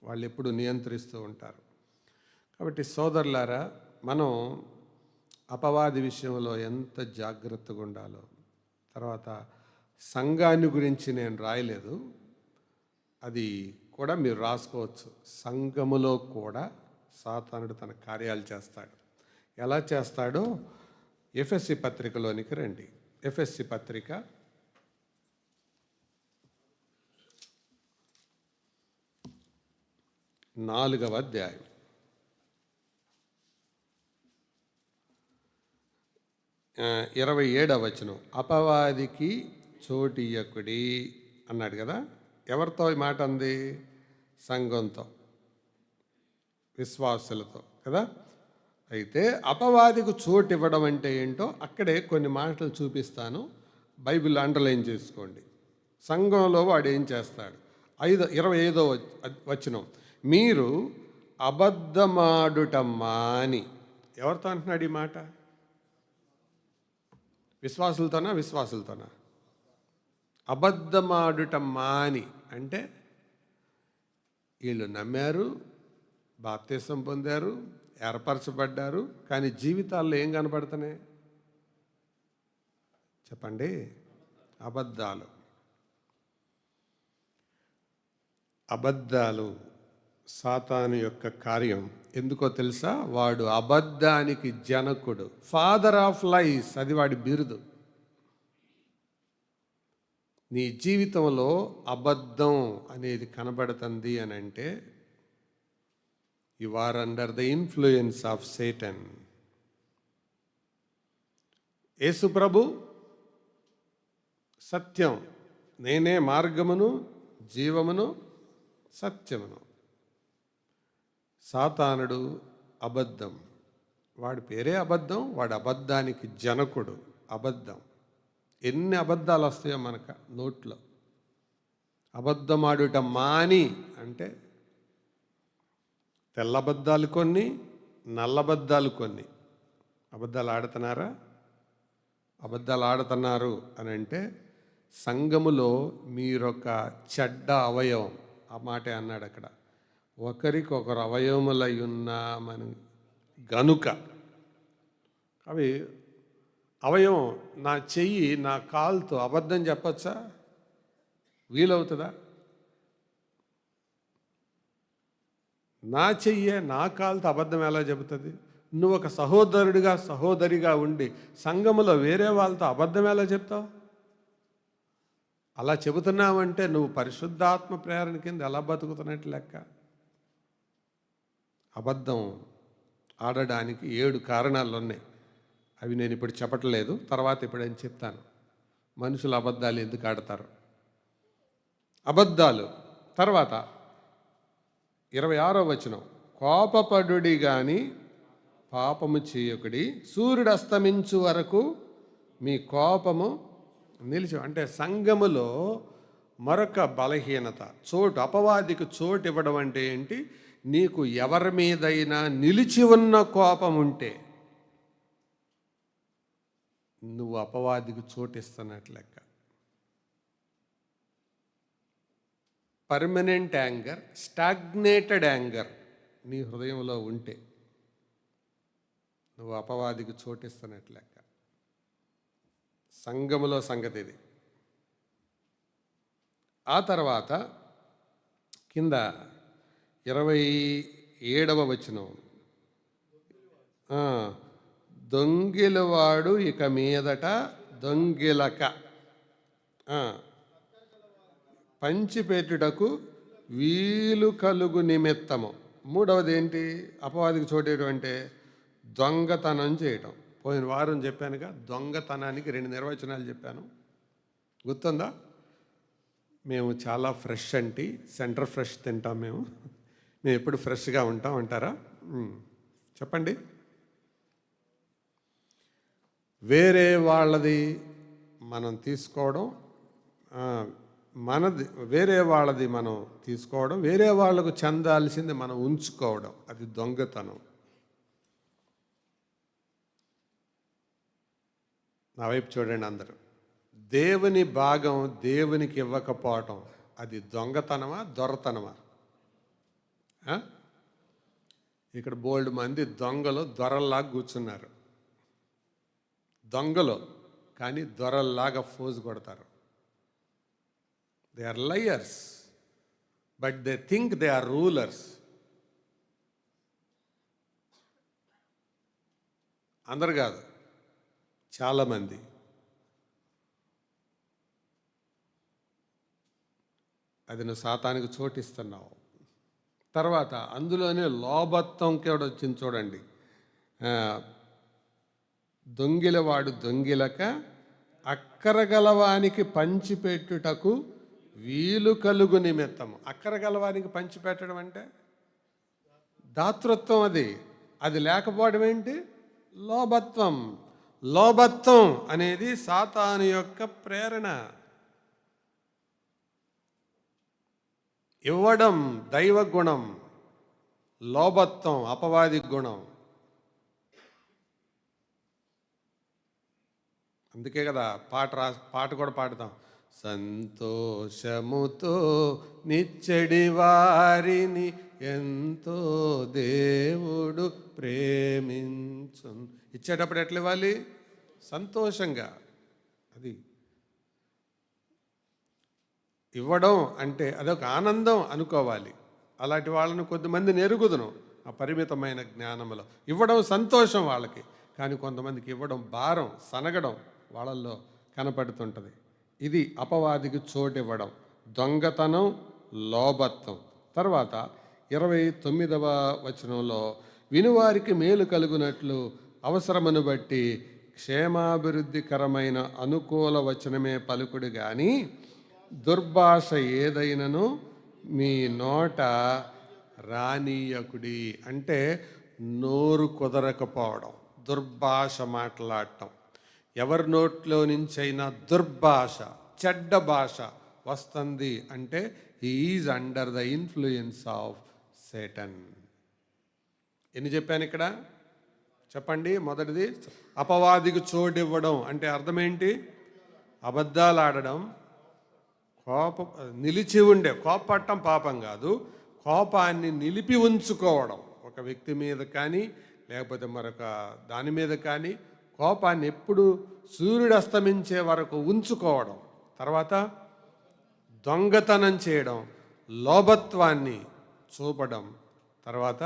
వాళ్ళు ఎప్పుడు నియంత్రిస్తూ ఉంటారు. కాబట్టి సోదరులారా, మనం అపవాది విషయంలో ఎంత జాగ్రత్తగా ఉండాలో. తర్వాత సంఘాన్ని గురించి నేను రాయలేదు, అది కూడా మీరు రాసుకోవచ్చు. సంఘములో కూడా సాతానుడు తన కార్యాలు చేస్తాడు. ఎలా చేస్తాడో ఎఫెసీ పత్రికలోనికి రండి. ఎఫెసీ పత్రిక 4వ అధ్యాయం 27వ వచనం. అపవాదికి చోటియకుడి అన్నాడు కదా. ఎవరితో ఈ మాట అంది? సంఘంతో, విశ్వాసులతో కదా. అయితే అపవాదికి చోటు ఇవ్వడం అంటే ఏంటో అక్కడే కొన్ని మాటలు చూపిస్తాను. బైబిల్ అండర్లైన్ చేసుకోండి. సంఘంలో వాడు ఏం చేస్తాడు? 25వ వచనం. మీరు అబద్ధమాడుట మాని. ఎవరితో అంటున్నాడు ఈ మాట? విశ్వాసులతోనా? అబద్ధమాడుట మాని అంటే వీళ్ళు నమ్మారు, బాప్తిసం పొందారు, ఏర్పరచబడ్డారు, కానీ జీవితాల్లో ఏం కనపడుతున్నాయి చెప్పండి? అబద్ధాలు సాతాను యొక్క కార్యం. ఎందుకో తెలుసా? వాడు అబద్ధానికి జనకుడు, ఫాదర్ ఆఫ్ లైస్. అది వాడి బిరుదు. నీ జీవితంలో అబద్ధం అనేది కనబడుతుంది అని అంటే you are under the influence of Satan. Yesu ప్రభు సత్యం, నేనే మార్గమును, జీవమును, సత్యమును. సాతానుడు అబద్ధం. వాడి పేరే అబద్ధం. వాడు అబద్ధానికి జనకుడు. అబద్ధం. ఎన్ని అబద్ధాలు వస్తాయో మనకు నోట్లో. అబద్ధమాడుట మాని అంటే తెల్లబద్ధాలు కొన్ని, నల్లబద్ధాలు కొన్ని. అబద్ధాలు ఆడుతున్నారా? అబద్ధాలు ఆడుతున్నారు అని అంటే సంఘములో మీరొక చెడ్డ అవయవం. ఆ మాటే అన్నాడు అక్కడ. ఒకరికొకరు అవయవములై ఉన్నామని గనుక. అవి అవయవం, నా చెయ్యి నా కాలుతో అబద్ధం చెప్పచ్చా? వీలవుతుందా? నా చెయ్యే నా కాలుతో అబద్ధం ఎలా చెబుతుంది? నువ్వు ఒక సహోదరుడిగా సహోదరిగా ఉండి సంఘములో వేరే వాళ్ళతో అబద్ధం ఎలా చెప్తావు? అలా చెబుతున్నావంటే నువ్వు పరిశుద్ధాత్మ ప్రేరణ కింద ఎలా బతుకుతున్నట్టు లెక్క. అబద్ధం ఆడడానికి 7 కారణాలు ఉన్నాయి. అవి నేను ఇప్పుడు చెప్పట్లేదు, తర్వాత ఇప్పుడేం చెప్తాను. మనుషులు అబద్ధాలు ఎందుకు ఆడతారు? అబద్ధాలు. తర్వాత 26వ వచనం, కోపపడుడి గాని పాపము చేయకుడి, సూర్యుడు అస్తమించు వరకు మీ కోపము నిలిచి. అంటే సంఘములో మరొక బలహీనత, చోటు, అపవాదికి చోటు ఇవ్వడం అంటే ఏంటి? నీకు ఎవరి మీదైనా నిలిచి ఉన్న కోపం ఉంటే నువ్వు అపవాదికి చోటు ఇస్తున్నట్లు లెక్క. పర్మనెంట్ యాంగర్, స్టాగ్నేటెడ్ యాంగర్ నీ హృదయంలో ఉంటే నువ్వు అపవాదికి చోటిస్తున్నట్లు లెక్క. సంఘములో సంగతి ఇది. ఆ తర్వాత కింద 27వ వచనం, దొంగిలవాడు ఇక మీదట దొంగిలక పంచిపెట్టుటకు వీలు కలుగు నిమిత్తము. 3వది ఏంటి? అపవాదికి చోటేయడం అంటే దొంగతనం చేయటం. పోయిన వారం చెప్పానుగా, దొంగతనానికి 2 నిర్వచనాలు చెప్పాను, గుర్తుందా? మేము చాలా ఫ్రెష్ అంటే సెంటర్ ఫ్రెష్ తింటాం. మేము ఎప్పుడు ఫ్రెష్గా ఉంటాం అంటారా? చెప్పండి. వేరే వాళ్ళది మనం తీసుకోవడం, మనది వేరే వాళ్ళది మనం తీసుకోవడం, వేరే వాళ్ళకు చెందాల్సింది మనం ఉంచుకోవడం, అది దొంగతనం. నా వైపు చూడండి అందరూ. దేవుని భాగం దేవునికి ఇవ్వకపోవటం అది దొంగతనమా దొరతనమా? ఇక్కడ బోల్డ్ మంది దొంగలు దొరల్లాగా కూర్చున్నారు. దొంగలు కానీ దొరల్లాగా ఫోజు కొడతారు. They are liars but they think they are rulers. అందరు కాదు, చాలామంది. అది నువ్వు సాతానికి చోటిస్తున్నావు. తర్వాత అందులోనే లోభత్వం కూడా వచ్చింది చూడండి. దొంగిలవాడు దొంగిలక అక్కరగలవానికి పంచిపెట్టుటకు వీలు కలుగు నిమిత్తము. అక్కరగలవానికి పంచిపెట్టడం అంటే దాతృత్వం. అది లేకపోవడం ఏంటి? లోభత్వం. లోభత్వం అనేది సాతాను యొక్క ప్రేరణ. ఇవ్వడం దైవ గుణం, లోభత్వం అపవాది గుణం. అందుకే కదా పాట కూడా పాడతాం, సంతోషముతో నిచ్చడి వారిని ఎంతో దేవుడు ప్రేమించు. ఇచ్చేటప్పుడు ఎట్లా ఇవ్వాలి? సంతోషంగా. అది ఇవ్వడం అంటే అదొక ఆనందం అనుకోవాలి. అలాంటి వాళ్ళను కొద్దిమందిని ఎరుగుదును ఆ పరిమితమైన జ్ఞానంలో. ఇవ్వడం సంతోషం వాళ్ళకి, కానీ కొంతమందికి ఇవ్వడం భారం, సనగడం వాళ్ళల్లో కనపడుతుంటుంది. ఇది అపవాదికి చోటు ఇవ్వడం, దొంగతనం, లోభత్వం. తర్వాత 29వ వచనంలో, వినువారికి మేలు కలుగునట్లు అవసరమును బట్టి క్షేమాభివృద్ధికరమైన అనుకూల వచనమే పలుకుడు కానీ దుర్భాష ఏదైనను మీ నోట రానీయకుడి. అంటే నోరు కుదరకపోవడం, దుర్భాష మాట్లాడటం. ఎవరి నోట్లో నుంచైనా దుర్భాష, చెడ్డ భాష వస్తుంది అంటే he is under the influence of Satan. ఎన్ని చెప్పాను ఇక్కడ? చెప్పండి. మొదటిది అపవాదికి చోటు ఇవ్వడం అంటే అర్థం ఏంటి? అబద్ధాలు ఆడడం, నిలిచి ఉండే, కోపపడటం పాపం కాదు, కోపాన్ని నిలిపి ఉంచుకోవడం. ఒక వ్యక్తి మీద కానీ లేకపోతే మరొక దాని మీద కానీ కోపాన్ని ఎప్పుడు సూర్యుడు అస్తమించే వరకు ఉంచుకోవడం, తర్వాత దొంగతనం చేయడం, లోభత్వాన్ని చూపడం, తర్వాత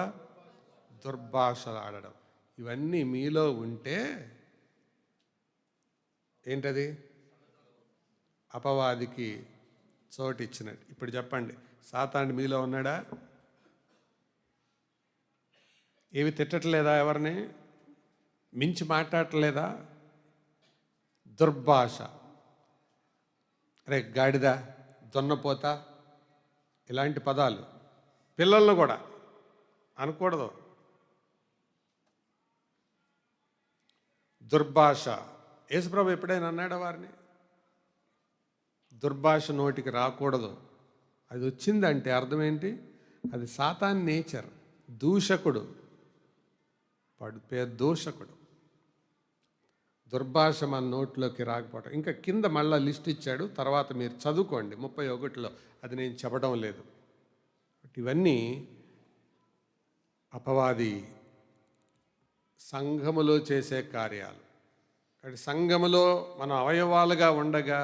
దుర్భాషలాడడం, ఇవన్నీ మీలో ఉంటే ఏంటది? అపవాదికి చోటు ఇచ్చినట్టు. ఇప్పుడు చెప్పండి, సాతాను మీలో ఉన్నాడా? ఏవి తిట్టట్లేదా? ఎవరిని మించి మాట్లాడట్లేదా? దుర్భాష, అరే గాడిద, దున్నపోత, ఇలాంటి పదాలు పిల్లలను కూడా అనకూడదు. దుర్భాష, యేసుప్రభు ఎప్పుడైనా అన్నాడా వారిని? దుర్భాష నోటికి రాకూడదు. అది వచ్చిందంటే అర్థం ఏంటి? అది సాతాన్ నేచర్. దూషకుడు, వాడు పేరు దూషకుడు. దుర్భాష మన నోట్లోకి రాకపోవటం. ఇంకా కింద మళ్ళీ లిస్ట్ ఇచ్చాడు, తర్వాత మీరు చదువుకోండి 31లో, అది నేను చెప్పడం లేదు. ఇవన్నీ అపవాది సంఘములో చేసే కార్యాలు. కాబట్టి సంఘములో మనం అవయవాలుగా ఉండగా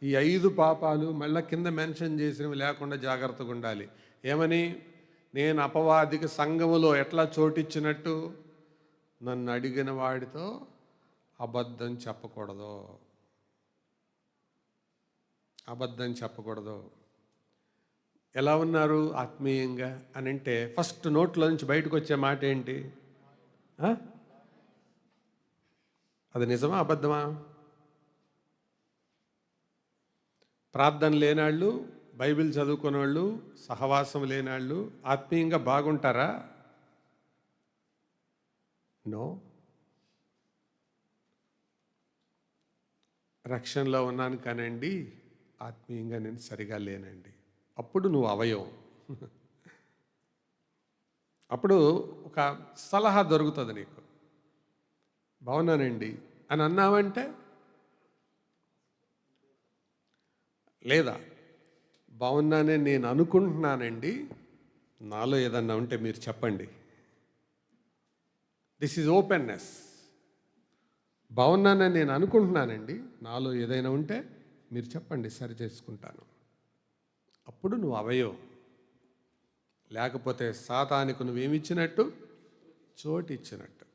ఈ 5 పాపాలు మళ్ళీ కింద మెన్షన్ చేసినవి లేకుండా జాగ్రత్తగా ఉండాలి. ఏమని? నేను అపవాదికి సంఘములో ఎట్లా చోటిచ్చినట్టు, నన్ను అడిగిన వాడితో అబద్ధం చెప్పకూడదు. అబద్ధం చెప్పకూడదు. ఎలా ఉన్నారు ఆత్మీయంగా అని అంటే ఫస్ట్ నోట్లో నుంచి బయటకు వచ్చే మాట ఏంటి? అది నిజమా అబద్ధమా? ప్రార్థన లేనాళ్ళు, బైబిల్ చదువుకునే వాళ్ళు, సహవాసం లేనాళ్ళు ఆత్మీయంగా బాగుంటారా? నో. రక్షణలో ఉన్నాను కానండి, ఆత్మీయంగా నేను సరిగా లేనండి. అప్పుడు నువ్వు అవయవం. అప్పుడు ఒక సలహా దొరుకుతుంది నీకు. బాగున్నానండి అని అన్నావంటే, లేదా బాగున్నానే నేను అనుకుంటున్నానండి, నాలో ఏదన్నా ఉంటే మీరు చెప్పండి. This is openness. బాగున్నానని నేను అనుకుంటున్నానండి, నాలో ఏదైనా ఉంటే మీరు చెప్పండి, సరి చేసుకుంటాను. అప్పుడు నువ్వు అవయవం. లేకపోతే సాతానికి నువ్వేమిచ్చినట్టు? చోటు ఇచ్చినట్టు.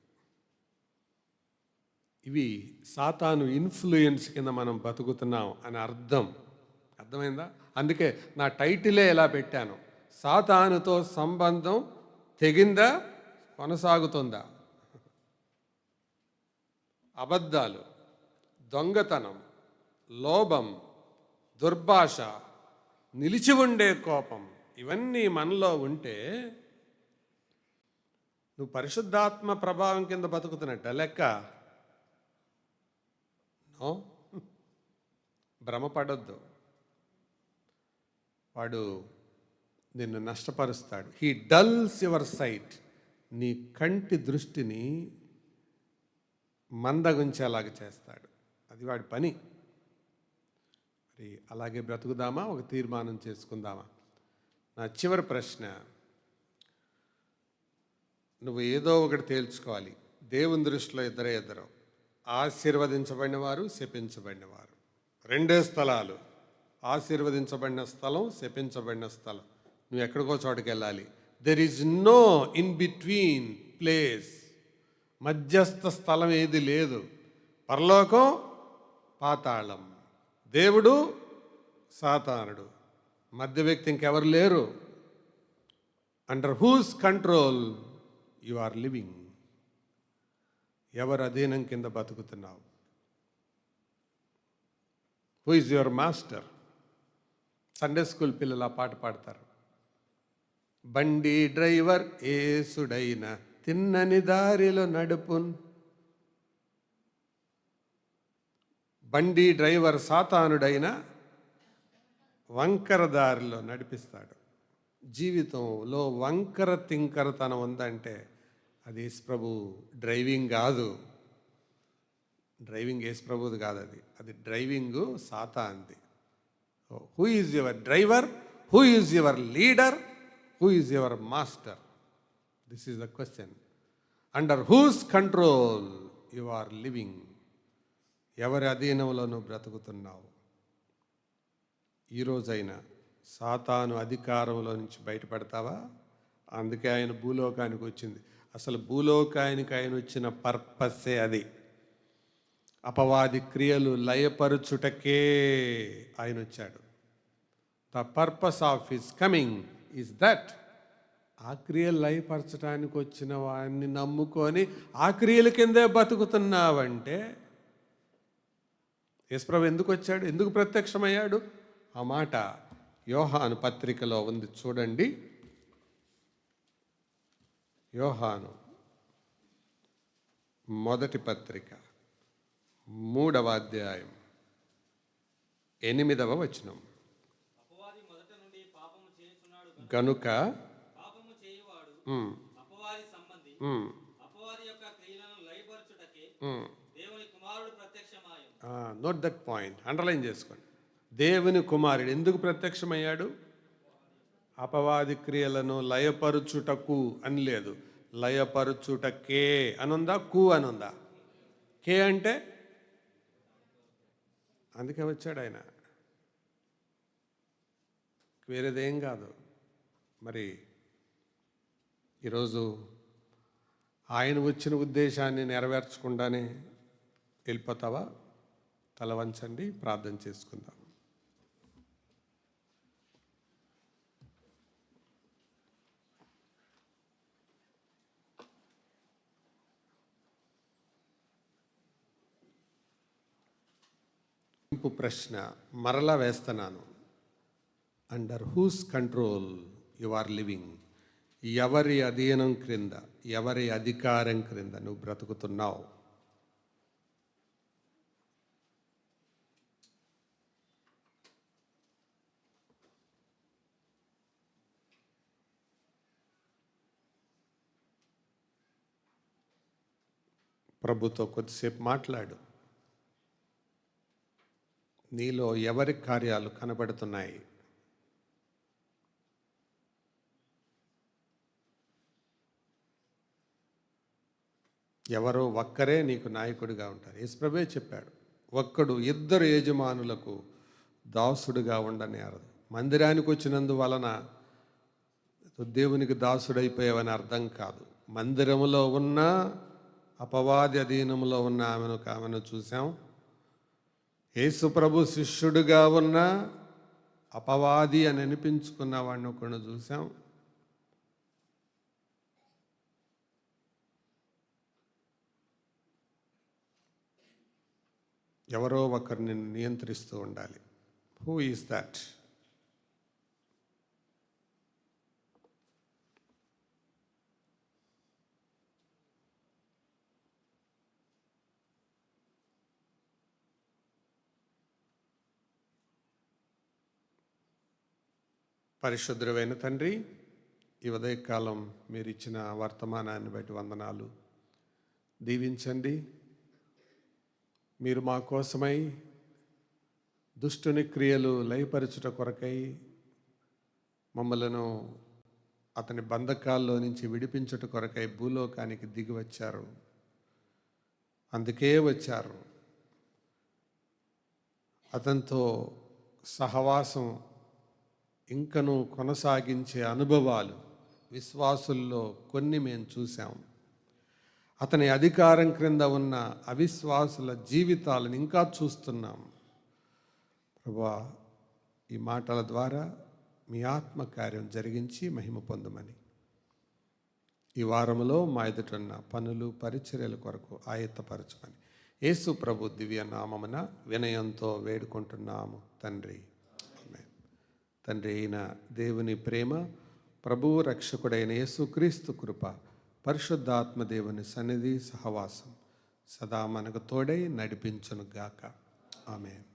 ఇవి సాతాను ఇన్ఫ్లుయెన్స్ కింద మనం బతుకుతున్నాం అని అర్థమైందా? అందుకే నా టైటిలే ఎలా పెట్టాను, సాతానుతో సంబంధం తెగిందా, కొనసాగుతుందా? అబద్ధాలు, దొంగతనం, లోభం, దుర్భాష, నిలిచి ఉండే కోపం, ఇవన్నీ మనలో ఉంటే నువ్వు పరిశుద్ధాత్మ ప్రభావం కింద బతుకుతున్నట్ట లెక్క. నో, భ్రమపడొద్దు. వాడు నిన్ను నష్టపరుస్తాడు. He dulls your sight. నీ కంటి దృష్టిని మందగుంచేలాగా చేస్తాడు. అది వాడి పని. మరి అలాగే బ్రతుకుదామా? ఒక తీర్మానం చేసుకుందామా? నా చివరి ప్రశ్న, నువ్వు ఏదో ఒకటి తేల్చుకోవాలి. దేవుని దృష్టిలో ఇద్దరు, ఆశీర్వదించబడిన వారు, శపించబడినవారు. 2 స్థలాలు, ఆశీర్వదించబడిన స్థలం, శపించబడిన స్థలం. నువ్వు ఎక్కడికో చోటుకి వెళ్ళాలి. There is no in between place. మధ్యస్థ స్థలం ఏది లేదు. పరలోకం, పాతాళం, దేవుడు, సాతానుడు, మధ్య వ్యక్తి ఇంకెవరు లేరు. Under whose control you are living. ఎవరు అధీనం కింద బతుకుతున్నావు? Who is your master? Sunday school పిల్లలు ఆ పాట పాడతారు. బండి డ్రైవర్ ఏసుడైన తిన్నని దారిలో నడుపున్. బండి డ్రైవర్ సాతానుడైన వంకర దారిలో నడిపిస్తాడు. జీవితంలో వంకర తింకరతనం ఉందంటే అది యేసుప్రభు డ్రైవింగ్ కాదు. డ్రైవింగ్ యేసుప్రభుది కాదు, అది డ్రైవింగ్ సాతాన్ది. Who is your driver? Who is your leader? Who is your master? This is the question. Under whose control you are living? ఎవరి అధీనంలో నువ్వు బ్రతుకుతున్నావు? ఈరోజైనా సాతాను అధికారంలో నుంచి బయటపడతావా? అందుకే ఆయన భూలోకానికి వచ్చింది. అసలు భూలోకానికి ఆయన వచ్చిన పర్పస్సే అది. అపవాది క్రియలు లయపరుచుటకే ఆయన వచ్చాడు. The purpose of his coming is that. ఆ క్రియలు లయపరచడానికి వచ్చిన వాడిని నమ్ముకొని ఆ క్రియల కిందే బతుకుతున్నావంటే యేసుప్రభు ఎందుకు వచ్చాడు? ఎందుకు ప్రత్యక్షమయ్యాడు? ఆ మాట యోహాను పత్రికలో ఉంది, చూడండి. యోహాను మొదటి పత్రిక 3వ అధ్యాయం 8వ వచనం. గనుక నోట్ దట్ పాయింట్, అండర్లైన్ చేసుకోండి. దేవుని కుమారుడు ఎందుకు ప్రత్యక్షమయ్యాడు? అపవాది క్రియలను లయపరుచుటకు అని లేదు, లయపరుచుటకే అనుందా, కు అనుందా? కే అంటే అందుకే వచ్చాడు ఆయన, వేరేదేం కాదు. మరి ఈరోజు ఆయన వచ్చిన ఉద్దేశాన్ని నెరవేర్చకుండానే వెళ్ళిపోతావా? తల వంచండి, ప్రార్థన చేసుకుందాం. ప్రశ్న మరలా వేస్తున్నాను. Under whose control you are living? ఎవరి అధీనం క్రింద, ఎవరి అధికారం క్రింద నువ్వు బ్రతుకుతున్నావు? ప్రభుతో కొద్దిసేపు మాట్లాడు. నీలో ఎవరి కార్యాలు కనబడుతున్నాయి? ఎవరో ఒక్కరే నీకు నాయకుడిగా ఉంటారు. యేసుప్రభువే చెప్పాడు, ఒక్కడు ఇద్దరు యజమానులకు దాసుడుగా ఉండనేరదు. మందిరానికి వచ్చినందువలన దేవునికి దాసుడైపోయావని అర్థం కాదు. మందిరములో ఉన్న అపవాది అధీనంలో ఉన్న ఆమెను చూసాం. యేసు ప్రభు శిష్యుడిగా ఉన్న అపవాది అని అనిపించుకున్న వాడిని ఒకరిని చూసాం. ఎవరో ఒకరిని నియంత్రిస్తూ ఉండాలి. Who is that? పరిశుద్ధుడైన తండ్రి, ఈ ఉదయకాలం మీరు ఇచ్చిన వర్తమానాన్ని బట్టి వందనాలు. దీవించండి. మీరు మా కోసమై దుష్టుని క్రియలు లయపరచుట కొరకై మమ్మలను అతని బంధకాల్లో నుంచి విడిపించుట కొరకై భూలోకానికి దిగి వచ్చారు. అందుకే వచ్చారు. అతనితో సహవాసం ఇంకను కొనసాగించే అనుభవాలు విశ్వాసుల్లో కొన్ని మేము చూసాం. అతని అధికారం క్రింద ఉన్న అవిశ్వాసుల జీవితాలను ఇంకా చూస్తున్నాం. ప్రభువా, ఈ మాటల ద్వారా మీ ఆత్మకార్యం జరిగించి మహిమ పొందమని, ఈ వారంలో మా ఎదుటున్న పనులు పరిచర్యల కొరకు ఆయత్తపరచమని యేసు ప్రభు దివ్య నామమున వినయంతో వేడుకుంటున్నాము తండ్రి. ఆమేన్. తండ్రి అయిన దేవుని ప్రేమ, ప్రభువు రక్షకుడైన యేసుక్రీస్తు కృప, పరిశుద్ధాత్మ దేవుని సన్నిధి సహవాసం సదా మనకు తోడై నడిపించును గాక. ఆమేన్.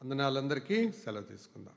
వందనాలందరికీ. సెలవు తీసుకుందాం.